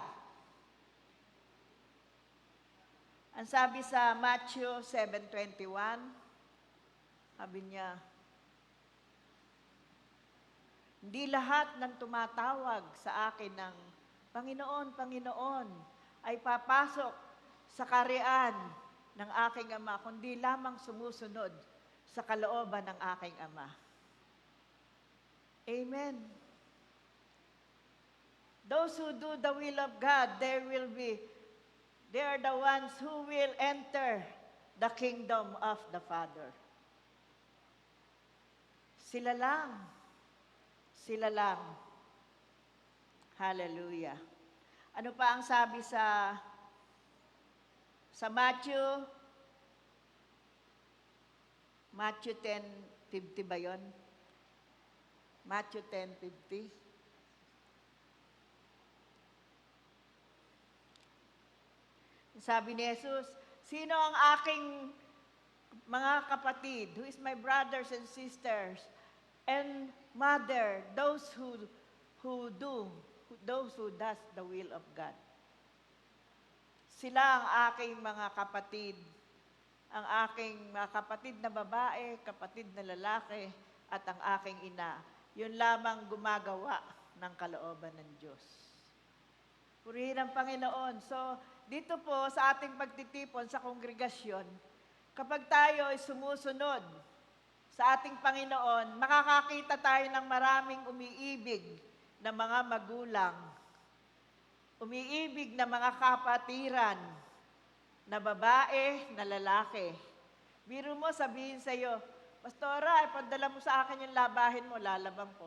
Ang sabi sa Matthew 7:21, sabi niya, hindi lahat ng tumatawag sa akin ng Panginoon, Panginoon, ay papasok sa kaharian ng aking Ama, kundi lamang sumusunod sa kalooban ng aking Ama. Amen. Those who do the will of God, they are the ones who will enter the kingdom of the Father. Sila lang. Sila lang. Hallelujah. Ano pa ang sabi sa Matthew 10:50 ba yun? Matthew 10:50. Sabi ni Jesus, sino ang aking mga kapatid, who is my brothers and sisters, and mother, those who does the will of God. Sila ang aking mga kapatid ang aking mga kapatid na babae, kapatid na lalaki, at ang aking ina. Yun lamang gumagawa ng kalooban ng Diyos. Purihin ang Panginoon. So, dito po sa ating pagtitipon sa kongregasyon, kapag tayo ay sumusunod sa ating Panginoon, makakakita tayo ng maraming umiibig na mga magulang, umiibig na mga kapatiran, na babae, na lalaki. Biro mo, sabihin sa'yo, Pastora, ipadala mo sa akin yung labahin mo, lalaban ko.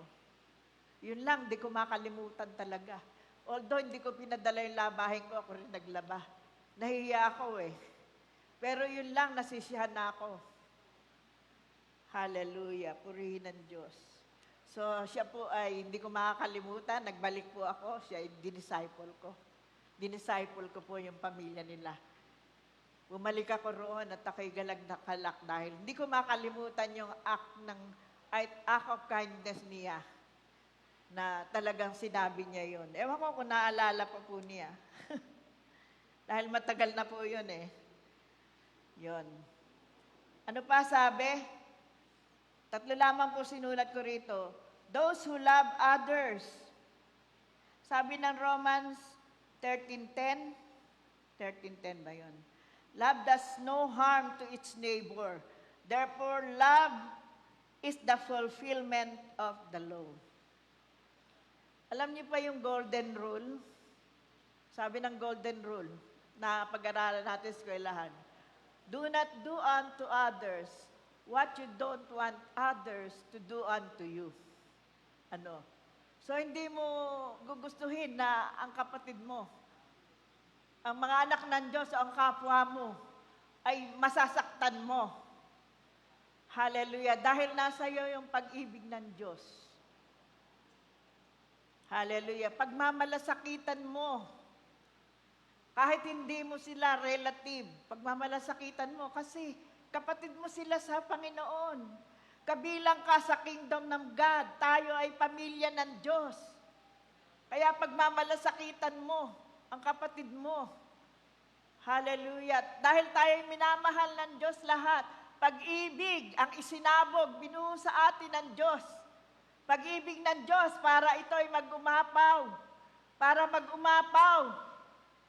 Yun lang, di ko makalimutan talaga. Although hindi ko pinadala yung labahin ko, ako rin naglaba. Nahiya ako eh. Pero yun lang, nasisiyahan na ako. Hallelujah, purihin ng Diyos. So, siya po ay hindi ko makakalimutan, nagbalik po ako, siya ay dinisciple ko. Dinisciple ko po yung pamilya nila. Bumalik ako roon at ako'y galag na kalak dahil hindi ko makalimutan yung act of kindness niya na talagang sinabi niya yun. Ewan ko kung naalala pa po niya. Dahil matagal na po yun eh. Yun. Ano pa sabi? 3 lamang po sinulat ko rito. Those who love others. Sabi ng Romans 13:10. 13:10 ba yun? Love does no harm to its neighbor. Therefore, love is the fulfillment of the law. Alam niyo pa yung golden rule? Sabi ng golden rule na pag-aralan natin sa eskwelahan. Do not do unto others what you don't want others to do unto you. Ano? So, hindi mo gugustuhin na ang kapatid mo, ang mga anak ng Diyos o ang kapwa mo ay masasaktan mo. Hallelujah. Dahil nasa iyo yung pag-ibig ng Diyos. Hallelujah. Pagmamalasakitan mo, kahit hindi mo sila relative, pagmamalasakitan mo kasi kapatid mo sila sa Panginoon. Kabilang ka sa kingdom ng God. Tayo ay pamilya ng Diyos. Kaya pagmamalasakitan mo ang kapatid mo. Hallelujah. Dahil tayo ay minamahal ng Diyos lahat. Pag-ibig ang isinabog, binuo sa atin ng Diyos. Pag-ibig ng Diyos para ito ay mag-umapaw. Para mag-umapaw.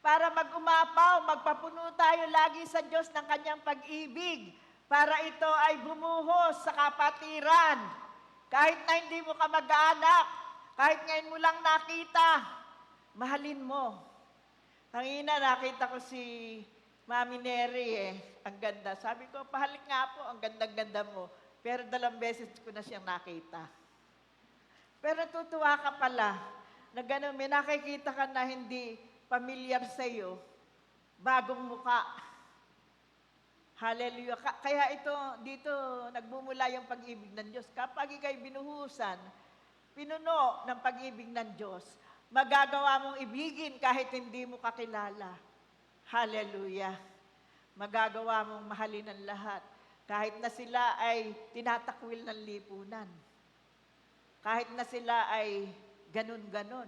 Para mag-umapaw, magpapuno tayo lagi sa Diyos ng kanyang pag-ibig. Para ito ay bumuhos sa kapatiran. Kahit na hindi mo ka mag-anak, kahit ngayon mo lang nakita, mahalin mo. Tangina, nakita ko si Mami Neri eh. Ang ganda. Sabi ko, pahalik nga po, ang ganda-ganda mo. Pero 2 beses ko na siyang nakita. Pero natutuwa ka pala na gano'n, may nakikita ka na hindi pamilyar sa'yo, bagong muka. Hallelujah. Kaya ito, dito, nagmumula yung pag-ibig ng Diyos. Kapag ikay binuhusan, pinuno ng pag-ibig ng Diyos, magagawa mong ibigin kahit hindi mo kakilala. Hallelujah. Magagawa mong mahalin ang lahat. Kahit na sila ay tinatakwil ng lipunan. Kahit na sila ay ganun-ganon.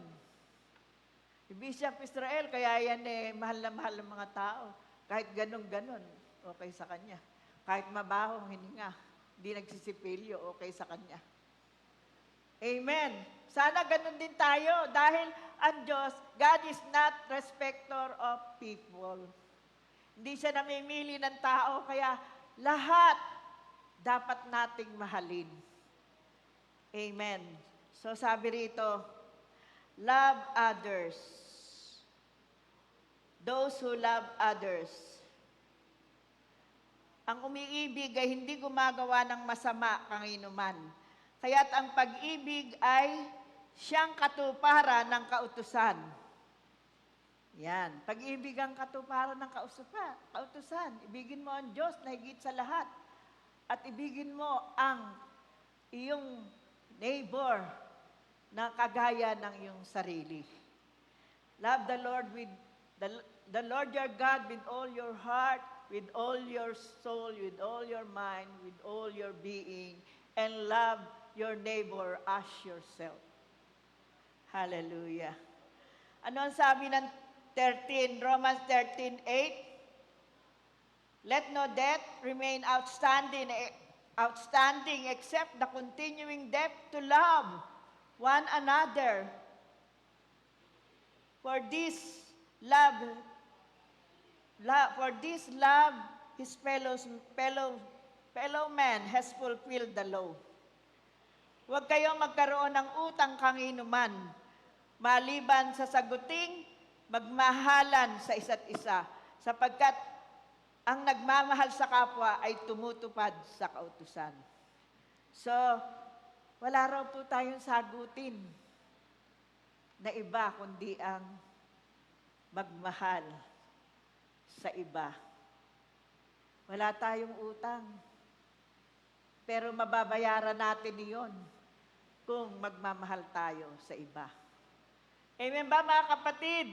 Si Bishop Israel, kaya yan mahal na mahal ng mga tao. Kahit ganun-ganon, okay sa kanya. Kahit mabahong hininga, hindi nagsisipilyo, okay sa kanya. Amen. Sana ganun din tayo dahil ang Diyos, God is not respecter of people. Hindi siya namimili ng tao, kaya lahat dapat nating mahalin. Amen. So sabi rito, love others. Those who love others. Ang umiibig ay hindi gumagawa ng masama kanginuman. Kaya't ang pag-ibig ay siyang katuparan ng kautusan. Yan. Pag-ibig ang katuparan ng kautusan. Ibigin mo ang Diyos na higit sa lahat. At ibigin mo ang iyong neighbor na kagaya ng iyong sarili. Love the Lord with the Lord your God with all your heart, with all your soul, with all your mind, with all your being, and love your neighbor as yourself. Hallelujah. Ano ang sabi ng 13, Romans 13:8? Let no debt remain outstanding except the continuing debt to love one another. For this love, his fellow man has fulfilled the law. Huwag kayong magkaroon ng utang kanginuman, maliban sa saguting magmahalan sa isa't isa, sapagkat ang nagmamahal sa kapwa ay tumutupad sa kautusan. So, wala raw po tayong sagutin na iba kundi ang magmahal sa iba. Wala tayong utang. Pero mababayaran natin iyon kung magmamahal tayo sa iba. Amen ba mga kapatid?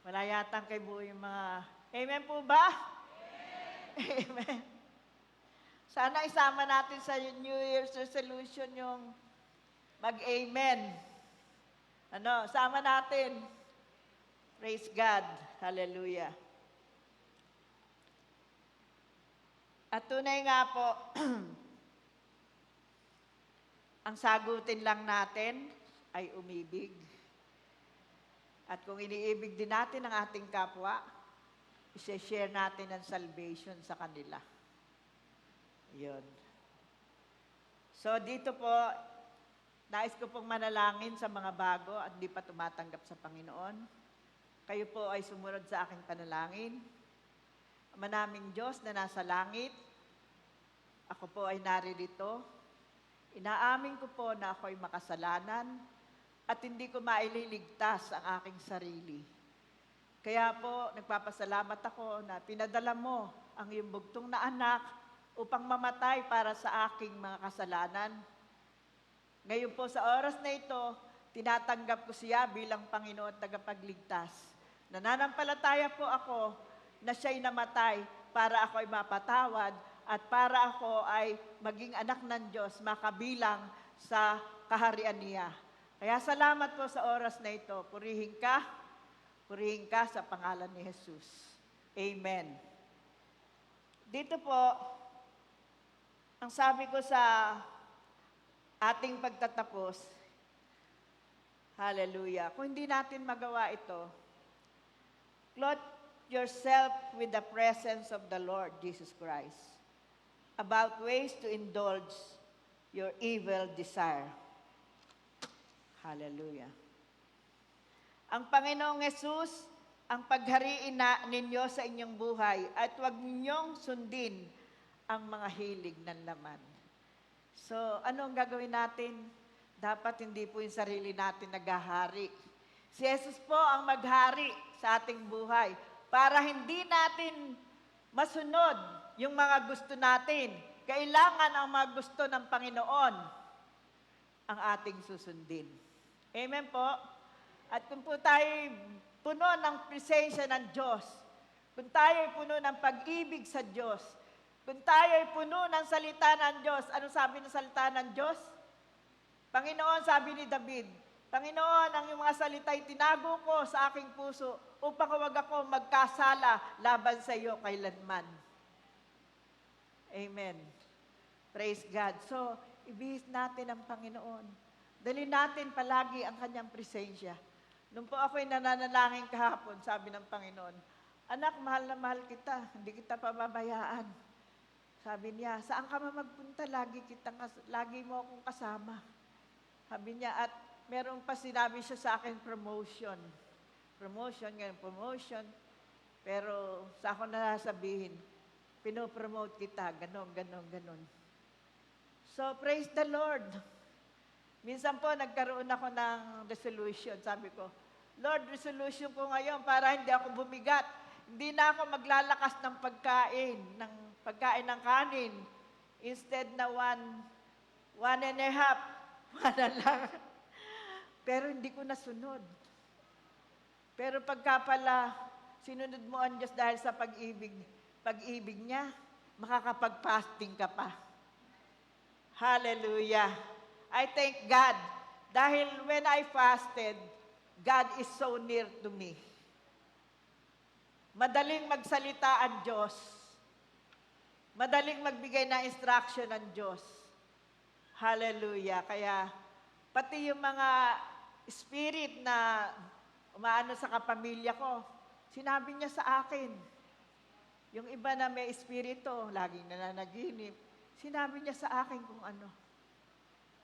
Wala yatang kay buo yung mga... Amen po ba? Amen. Sana isama natin sa New Year's resolution yung mag-amen. Sama natin. Praise God. Hallelujah. At tunay nga po, ang sagutin lang natin ay umibig. At kung iniibig din natin ang ating kapwa, i-share natin ang salvation sa kanila. Yun. So dito po, nais ko pong manalangin sa mga bago at di pa tumatanggap sa Panginoon. Kayo po ay sumunod sa aking panalangin. Ama naming Diyos na nasa langit, ako po ay naririto. Inaamin ko po na ako ay makasalanan at hindi ko maililigtas ang aking sarili. Kaya po, nagpapasalamat ako na pinadala mo ang iyong bugtong na anak upang mamatay para sa aking mga kasalanan. Ngayon po sa oras na ito, tinatanggap ko siya bilang Panginoon at tagapagligtas. Nananampalataya po ako na siya'y namatay para ako ay mapatawad at para ako ay maging anak ng Diyos, makabilang sa kaharian niya. Kaya salamat po sa oras na ito. Purihin ka sa pangalan ni Jesus. Amen. Dito po, ang sabi ko sa ating pagtatapos, hallelujah, kung hindi natin magawa ito, clothe yourself with the presence of the Lord Jesus Christ about ways to indulge your evil desire. Hallelujah. Ang Panginoong Yesus, ang paghariin ninyo sa inyong buhay at huwag ninyong sundin ang mga hilig ng laman. So, ano ang gagawin natin? Dapat hindi po yung sarili natin naghahari. Si Jesus po ang maghari sa ating buhay para hindi natin masunod yung mga gusto natin. Kailangan ang mga gusto ng Panginoon ang ating susundin. Amen po? At kung po tayo puno ng presensya ng Diyos, kung tayo puno ng pag-ibig sa Diyos, kung tayo puno ng salita ng Diyos, ano sabi ng salita ng Diyos? Panginoon, sabi ni David, Panginoon, ang iyong mga salita ay tinago ko sa aking puso upang huwag ako magkasala laban sa iyo kailanman. Amen. Praise God. So, ibihis natin ang Panginoon. Dalhin natin palagi ang kanyang presensya. Nung po ako'y nananalangin kahapon, sabi ng Panginoon, anak, mahal na mahal kita, hindi kita pababayaan. Sabi niya, saan ka magpunta? Lagi mo akong kasama. Sabi niya, at meron pa sinabi siya sa akin, promotion. Promotion. Pero sa ako nasabihin, pinopromote kita, ganon. So, praise the Lord. Minsan po, nagkaroon ako ng resolution. Sabi ko, Lord, resolution ko ngayon para hindi ako bumigat. Hindi na ako maglalakas ng pagkain ng kanin. Instead na one and a half, na lang. Pero hindi ko nasunod. Pero pagka pala, sinunod mo ang Diyos dahil sa pag-ibig niya, makakapag-fasting ka pa. Hallelujah. I thank God dahil when I fasted, God is so near to me. Madaling magsalita ang Diyos. Madaling magbigay ng instruction ng Diyos. Hallelujah. Kaya pati yung mga spirit na umaano sa kapamilya ko, sinabi niya sa akin. Yung iba na may espiritu, laging nananaginip, sinabi niya sa akin kung ano.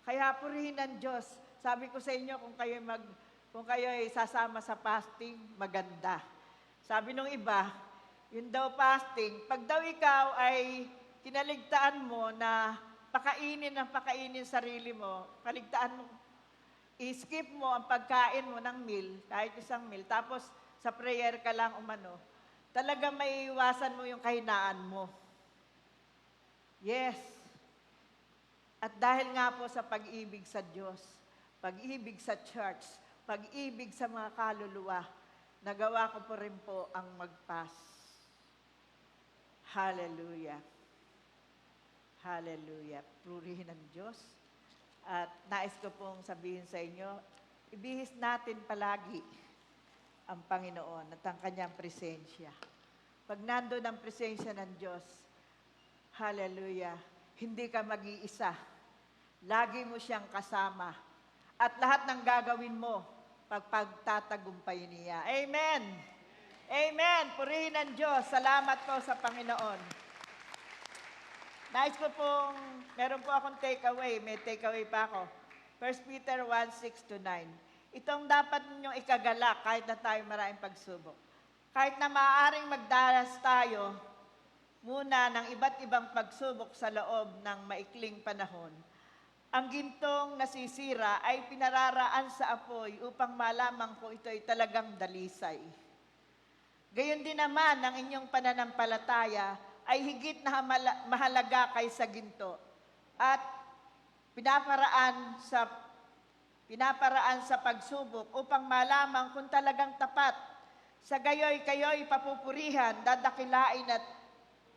Kaya purihin ng Diyos. Sabi ko sa inyo, kung kayo ay sasama sa fasting, maganda. Sabi nung iba, yun daw fasting, pag daw ikaw ay kinaligtaan mo na pakainin sarili mo, kaligtaan mo, i-skip mo ang pagkain mo ng meal, kahit isang meal, tapos sa prayer ka lang umano, talaga may iwasan mo yung kahinaan mo. Yes. At dahil nga po sa pag-ibig sa Diyos, pag-ibig sa church, pag-ibig sa mga kaluluwa, nagawa ko po rin po ang mag-fast. Hallelujah. Hallelujah. Purihin ang Diyos. At nais ko pong sabihin sa inyo, ibihis natin palagi ang Panginoon at ang kanyang presensya. Pag nandoon ang presensya ng Diyos, hallelujah, hindi ka mag-iisa. Lagi mo siyang kasama. At lahat ng gagawin mo, pagtatagumpayin niya. Amen! Amen! Purihin ang Diyos. Salamat po sa Panginoon. Nais ko pong, meron po akong takeaway. May takeaway pa ako. 1 Peter 1:6-9. Itong dapat ninyong ikagalak kahit na tayo maraming pagsubok. Kahit na maaaring magdaras tayo muna ng iba't ibang pagsubok sa loob ng maikling panahon, ang gintong nasisira ay pinararaan sa apoy upang malaman kung ito ay talagang dalisay. Gayon din naman ang inyong pananampalataya ay higit na mahalaga kaysa ginto at pinaparaan sa pagsubok upang malaman kung talagang tapat. Sa gayoy kayo'y papupurihan, dadakilain at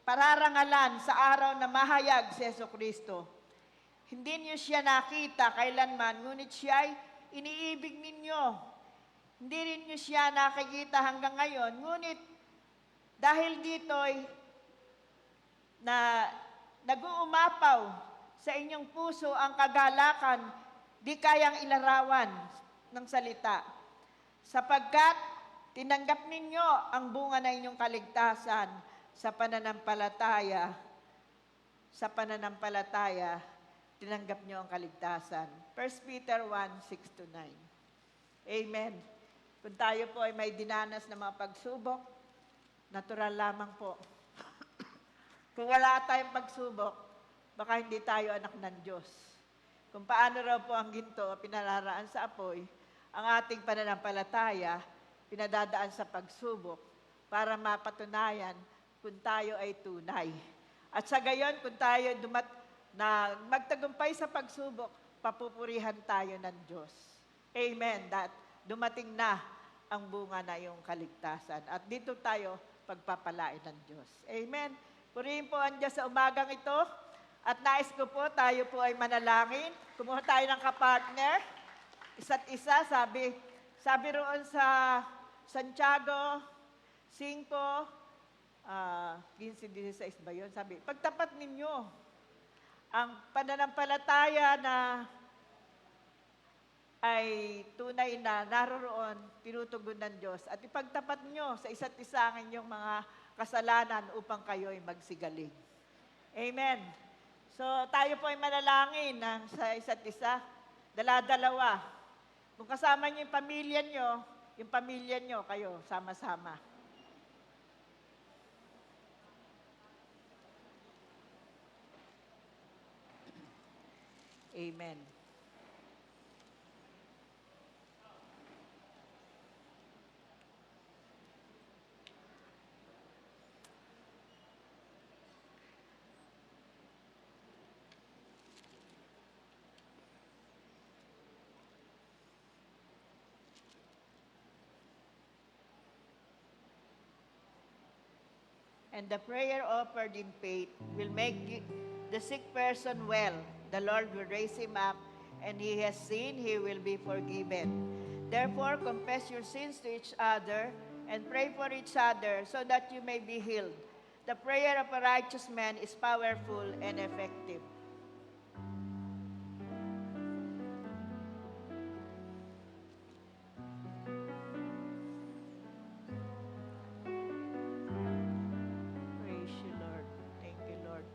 pararangalan sa araw na mahayag si Jesucristo. Hindi niyo siya nakita kailanman, ngunit siya ay iniibig ninyo. Hindi rin niyo siya nakikita hanggang ngayon, ngunit dahil dito'y na nag-uumapaw sa inyong puso ang kagalakan, di kayang ilarawan ng salita. Sapagkat tinanggap ninyo ang bunga ng inyong kaligtasan sa pananampalataya. Sa pananampalataya, tinanggap nyo ang kaligtasan. 1 Peter 1:6-9. Amen. Kung tayo po ay may dinanas na mga pagsubok, natural lamang po. Kung wala tayong pagsubok, baka hindi tayo anak ng Diyos. Kung paano raw po ang ginto pinararaan sa apoy, ang ating pananampalataya, pinadadaan sa pagsubok para mapatunayan kung tayo ay tunay. At sa gayon, kung tayo na magtagumpay sa pagsubok, papupurihan tayo ng Diyos. Amen. That dumating na ang bunga na iyong kaligtasan. At dito tayo pagpapalain ng Diyos. Amen. Purihin po ang Diyos sa umagang ito. At nais ko po, tayo po ay manalangin. Kumuha tayo ng kapartner. Isa't isa, sabi roon sa Santiago 5:15-16 ba yun? Sabi, pagtapat ninyo ang pananampalataya na ay tunay na naroroon, tinutugon ng Diyos. At ipagtapat nyo sa isa't isa ang inyong mga kasalanan upang kayo'y magsigaling. Amen. So, tayo po ay manalangin sa isa't isa. Dala-dalawa. Kung kasama nyo yung pamilya nyo, kayo, sama-sama. Amen. And the prayer offered in faith will make the sick person well. The Lord will raise him up, and he has sinned, he will be forgiven. Therefore, confess your sins to each other and pray for each other so that you may be healed. The prayer of a righteous man is powerful and effective. Praise you, Lord. Thank you, Lord.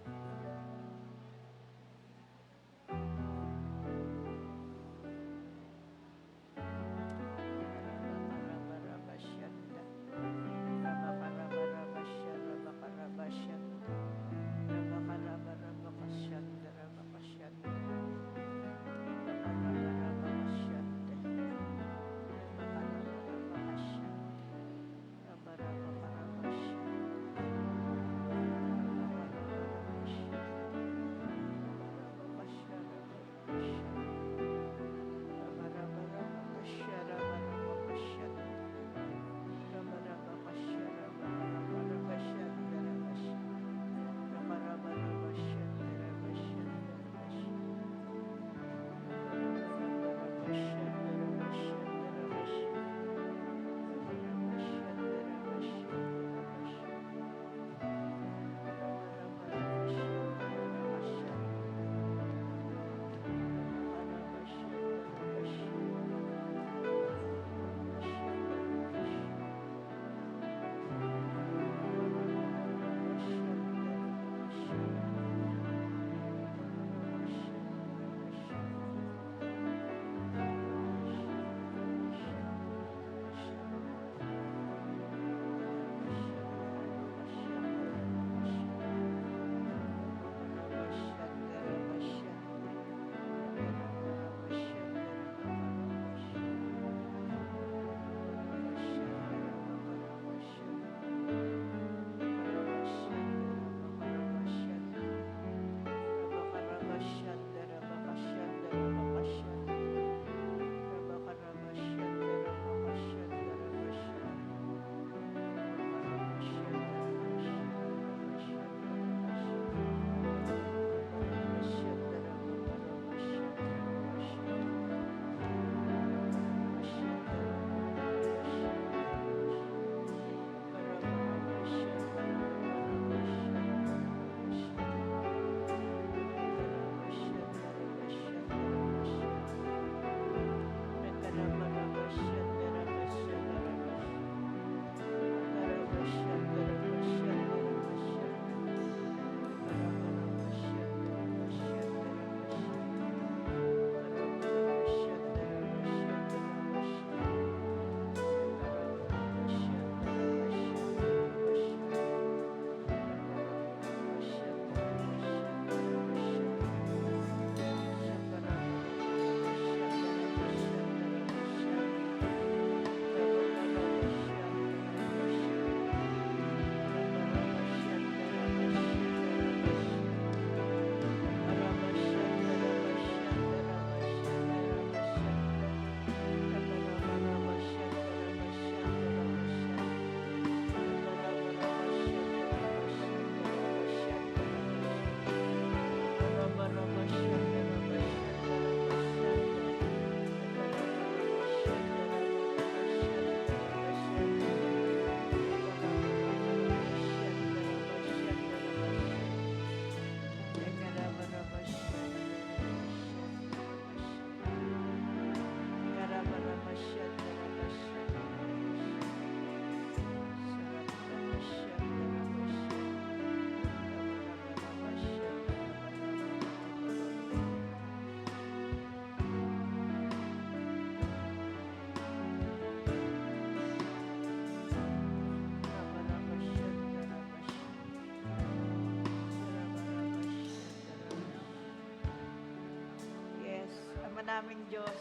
Naming Diyos,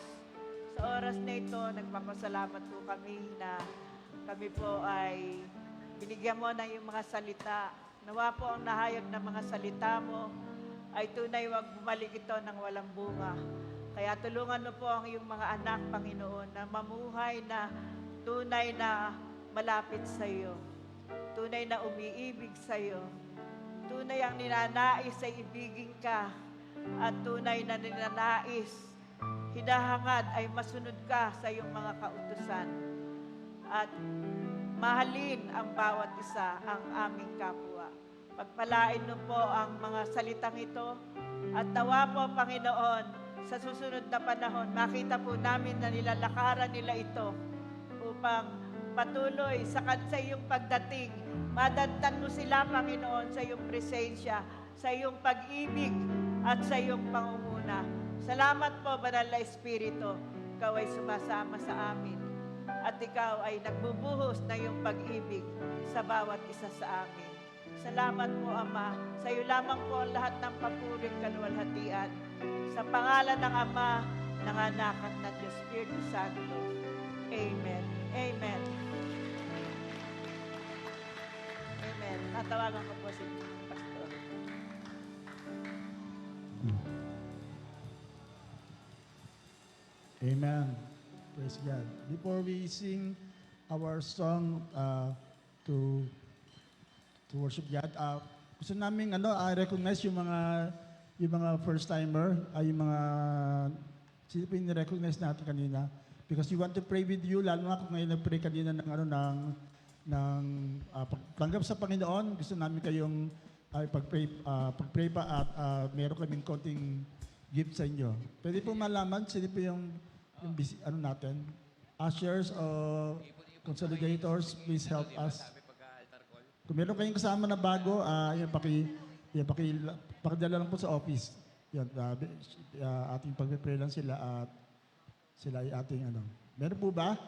sa oras na ito, nagpapasalamat po kami na kami po ay binigyan mo ng iyong mga salita. Nawa po ang nahayag ng mga salita mo ay tunay wag bumalik ito ng walang bunga. Kaya tulungan mo po ang iyong mga anak, Panginoon, na mamuhay na tunay na malapit sa iyo. Tunay na umiibig sa iyo. Tunay ang ninanais ay ibigin ka. At tunay na ninanais hinahangad ay masunod ka sa iyong mga kautusan. At mahalin ang bawat isa, ang aming kapwa. Pagpalain niyo po ang mga salitang ito at nawa po, Panginoon, sa susunod na panahon, makita po namin na nilalakaran nila ito upang patuloy sa iyong pagdating. Madantan mo sila, Panginoon, sa iyong presensya, sa iyong pag-ibig at sa iyong pangunguna. Salamat po, Banal na Espiritu. Ikaw ay sumasama sa amin at ikaw ay nagbubuhos na iyong pag-ibig sa bawat isa sa amin. Salamat po, Ama. Sa iyo lamang po ang lahat ng papuring kaluwalhatian. Sa pangalan ng Ama, ng Anak at ng Diyos Espiritu Santo. Amen. Amen. Amen. Natawagan ko po si Pastor. Amen. Praise God. Before we sing our song to worship God, gusto namin recognize yung mga first timer, yung mga sino po yung recognize natin kanina, because we want to pray with you, lalo na kung ngayon nag-pray kanina ng pagtanggap sa Panginoon. Gusto namin kayong pag-pray pa at meron kaming konting gift sa inyo. Pwede po malaman sino po yung natin, ushers o consolidators, please help us. Kung meron kayong kasama na bago, pakidala lang po sa office. Yan, ating pag-pray lang sila at sila ay ating Meron po ba?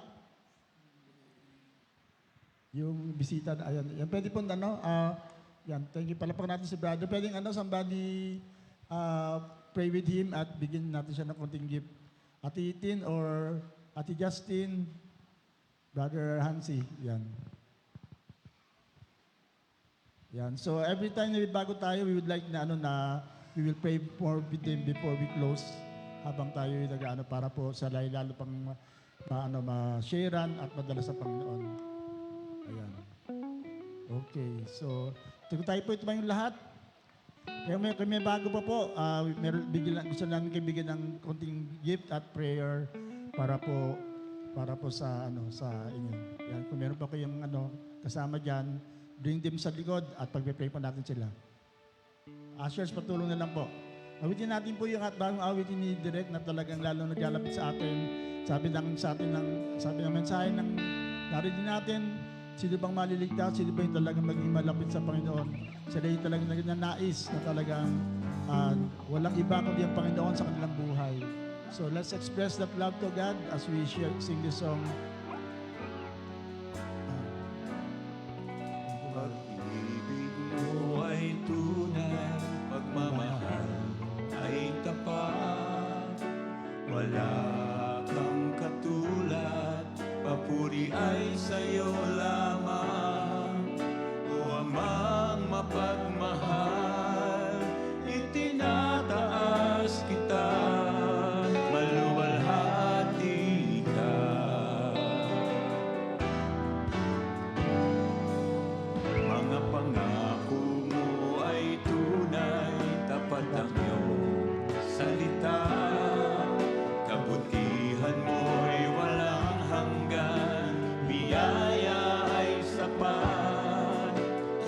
Yung bisita, ayan. Yan, pwede po yan, thank you. Palapakan natin si brother. Pwedeng somebody pray with him at bigyan natin siya ng konting gift. Ate Tin or Ate Justin, Brother Hansi, yan. Yan. So every time na bago tayo, we would like na we will pray more with them before we close habang tayo para po sa lalo pang ma-sharean at madala sa Panginoon. Ayan. Okay. So, tayo po ito yung lahat. Kaya may bago pa po, gusto namin kayo bigyan ng konting gift at prayer para po sa inyo. Yan, kung meron pa kayong kasama diyan, bring them sa likod at pagpe-pray pa natin sila. Ushers, patulong na lang po. Awitin natin po yung bagong awitin ni Direk na talagang lalong naglalapit sa atin. Sabi ng mensahe ng narinig natin, sino bang maliligtas? Sino ba yung talagang maging malapit sa Panginoon? Sila yung talagang nais na talagang walang iba kundi ang Panginoon sa kanilang buhay. So let's express that love to God as we sing this song. Pag-ibig mo ay tunay, pagmamahal ay tapat. Wala kang katulad, papuri ay sa'yo lamang. O Amang mapagmahal, itinataas kita, maluwalhati ka. Mga pangako mo ay tunay, tapat ang iyong salita. Kabutihan mo'y walang hanggan, biyaya ay sapat.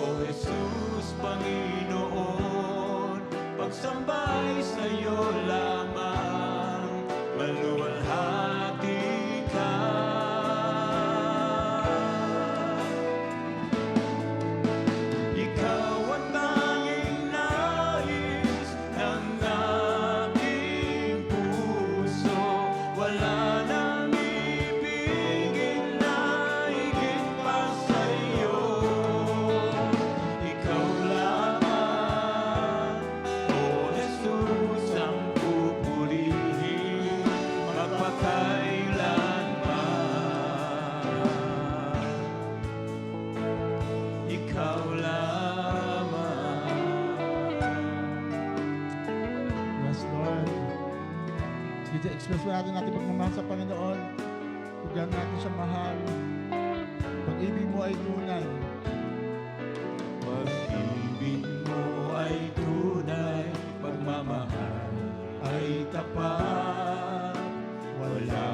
O Jesus, Panginoon, pagsambay sa'yo lamang, maluwalhati ka. Ikaw ang tanging nais ng aking puso. Wala nang ibigin na higit pa sa'yo. Ikaw lamang, O Jesus, ang pupurihin magpakailanman. Ikaw lamang. Yes, Lord. Sige, express natin pagmamahal sa Panginoon. Huwag natin siya mahal. Pag-ibig mo ay tunay. Pag-ibig mo ay tunay, pagmamahal ay tapat. Wala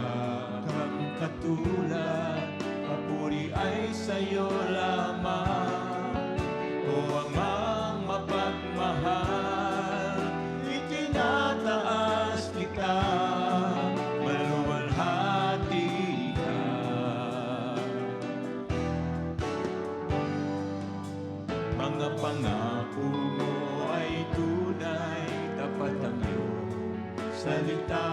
kang katulad, papuri ay sa'yo lamang. O Amang mapagmahal, itinataas kita, maluwalhati ka. Mga pangako mo ay tunay, tapat ang iyong salita.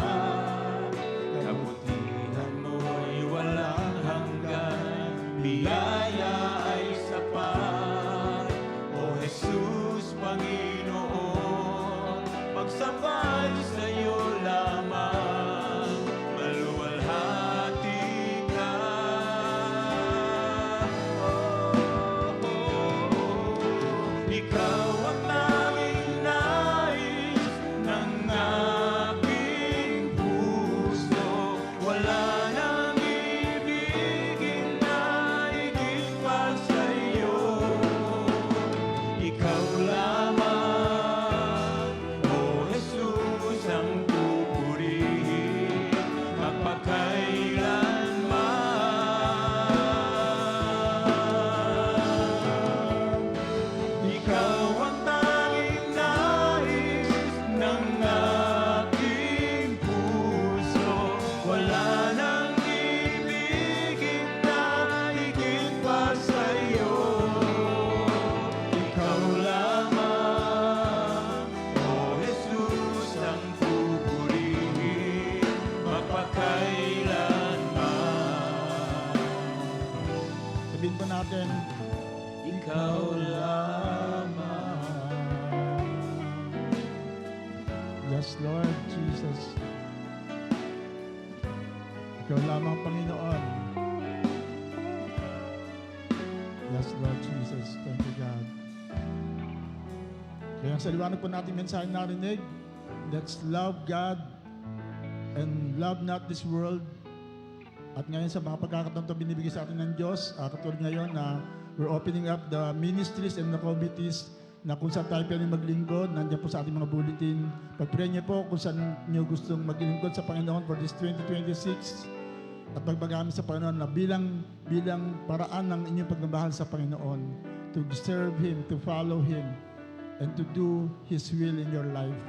Kabutihan mo'y walang hanggan, biyaya ay sapat. O Jesus, Panginoon, pagsabay sa'yo lamang, maluwalhati ka. Ikaw ang tanging nais ng aking puso. Wala nang ibigin na higit pa sa'yo. Ikaw lamang, O Jesus, ang pupurihin magpakailanman. Ikaw ang tanging nais ng aking puso. Wala nang ibigin na higit pa sa'yo. Ikaw lamang, O Jesus, ang pupurihin magpakailanman. Sabihin po natin, Ikaw lamang. yes, Lord Jesus. Ikaw lamang, Panginoon. Yes, Lord Jesus. Thank you, God. Kaya sa liwanag po natin mensahe narinig, let's love God and love not this world. At ngayon sa mga pagkakataon ito binibigay sa atin ng Diyos, katulad ngayon na we're opening up the ministries and the committees na kung saan tayo pwede maglingkod. Nandiyan po sa ating mga bulletin. Pag-pray niyo po kung saan niyo gustong maglingkod sa Panginoon for this 2026 at magpagamit sa Panginoon na bilang paraan ng inyong pagmamahal sa Panginoon, to serve Him, to follow Him, and to do His will in your life.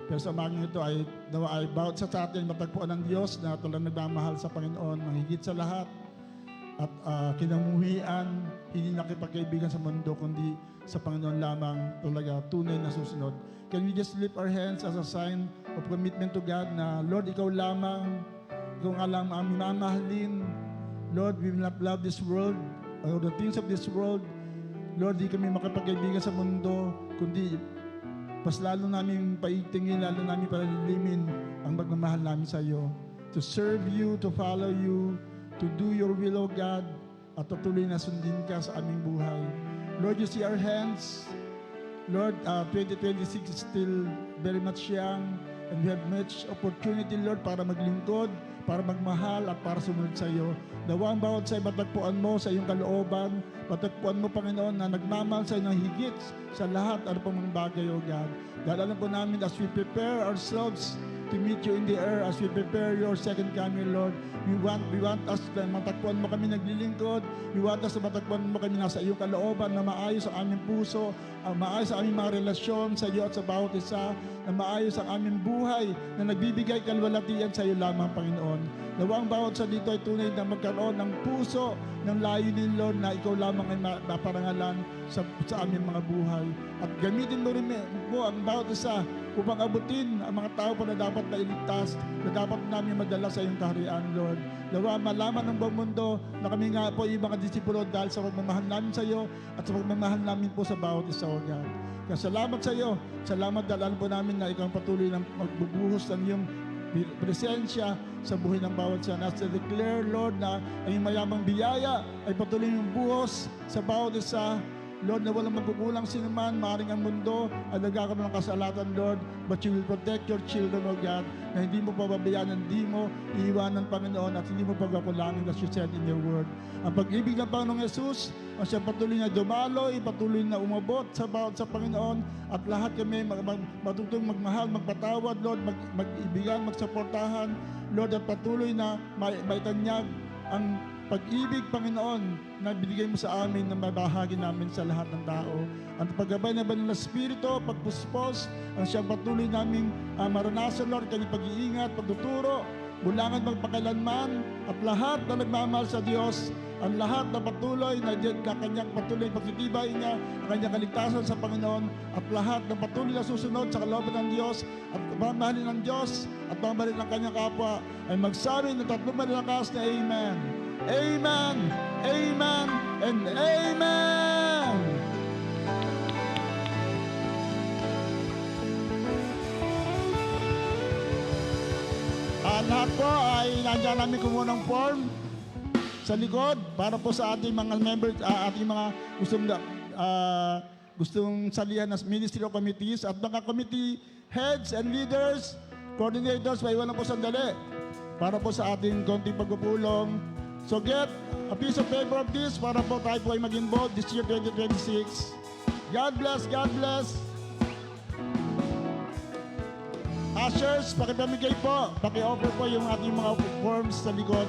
Pero sa umagang ito ay nawa ay bawat sa atin matagpuan ng Diyos na tulang nagmamahal sa Panginoon, ang higit sa lahat, at kinamuhian, hindi nakipagkaibigan sa mundo, kundi sa Panginoon lamang talaga tunay na susunod. Can we just lift our hands as a sign of commitment to God na, Lord, Ikaw lamang, Ikaw nga lang ang mamahalin. Lord, we will not love this world or the things of this world. Lord, di kami makipagkaibigan sa mundo, kundi mas lalo namin paitingin, lalo namin palilimin ang magmamahal namin sa iyo. To serve you, to follow you, to do your will, O God, at patuloy na sundin ka sa aming buhay. Lord, you see our hands. Lord, 2026 is still very much young, and we have much opportunity, Lord, para maglingkod, para magmahal, at para sumunod sa iyo. Nawa ang bawat sa matagpuan mo sa iyong kalooban, matagpuan mo, Panginoon, na nagmamahal sa iyo ng higit sa lahat ano pang mga bagay, O God. Dahil alam po namin, as we prepare ourselves to meet you in the air, as we prepare your second coming, Lord, we want us na matagpuan mo kami naglilingkod. We want us na matagpuan mo kami nasa iyong kalooban, na maayos ang aming puso, maayos ang aming mga relasyon sa iyo at sa bawat isa, na maayos ang aming buhay, na nagbibigay kalwalatian sa iyo lamang, Panginoon. Nawa ang bawat sa dito ay tunay na magkaroon ng puso ng layunin, Lord, na ikaw lamang ay maparangalan sa aming mga buhay. At gamitin mo rin po ang bawat isa upang abutin ang mga tao po na dapat na iligtas, na dapat namin madala sa iyong kaharian, Lord. Nawa malaman ng buong mundo na kami nga po yung mga disipulo dahil sa pagmamahal namin sa iyo at sa pagmamahal namin po sa bawat isa, O God. Kaya salamat sa iyo. Salamat dahil alam po namin na ikaw ang patuloy na magbubuhos ng iyong presensya sa buhay ng bawat isa. As I declare, Lord, na ang iyong mayamang biyaya ay patuloy yung buhos sa bawat isa. Lord, na walang magkukulang sinuman, maaaring ang mundo ay nagkakaroon ng kasalatan, Lord, but you will protect your children, O God, na hindi mo pababayaan, hindi mo iiwanan, Panginoon, at hindi mo pagkakulangin as you said in your word. Ang pag-ibig ng Panginoong Jesus, ang siya patuloy na dumaloy, patuloy na umabot sa bawat sa Panginoon, at lahat kami matutong magmahal, magpatawad, Lord, mag-ibigan, magsuportahan, Lord, at patuloy na maitanyag ang pag-ibig, Panginoon, na binigay mo sa amin na mabahagi namin sa lahat ng tao. Ang paggabay na banal na Espiritu, pagpuspos, ang siyang patuloy naming maranasan, Lord, kanyang pag-iingat, pagtuturo, bulangan magpakailanman, at lahat na nagmamahal sa Diyos, ang lahat na patuloy na kanyang patuloy pagtitibay niya, ang kanyang kaligtasan sa Panginoon, at lahat na patuloy na susunod sa kalooban ng Diyos, at mamahalin ng Diyos, at mamahalin ng kanyang kapwa, ay magsabi ng tatlong malalakas na Amen. Amen, Amen, and Amen! Lahat po ay nandiyan namin kumuha ng form sa likod para po sa ating mga members, ating mga gustong salihan ng ministry of committees at mga committee heads and leaders, coordinators, maiwan na po sandali para po sa ating konting pagpupulong. So get a piece of paper of this para po tayo po ay mag-involve this year 2026. God bless, God bless. Ushers, pakipamigay po, paki-offer po yung ating mga forms sa likod.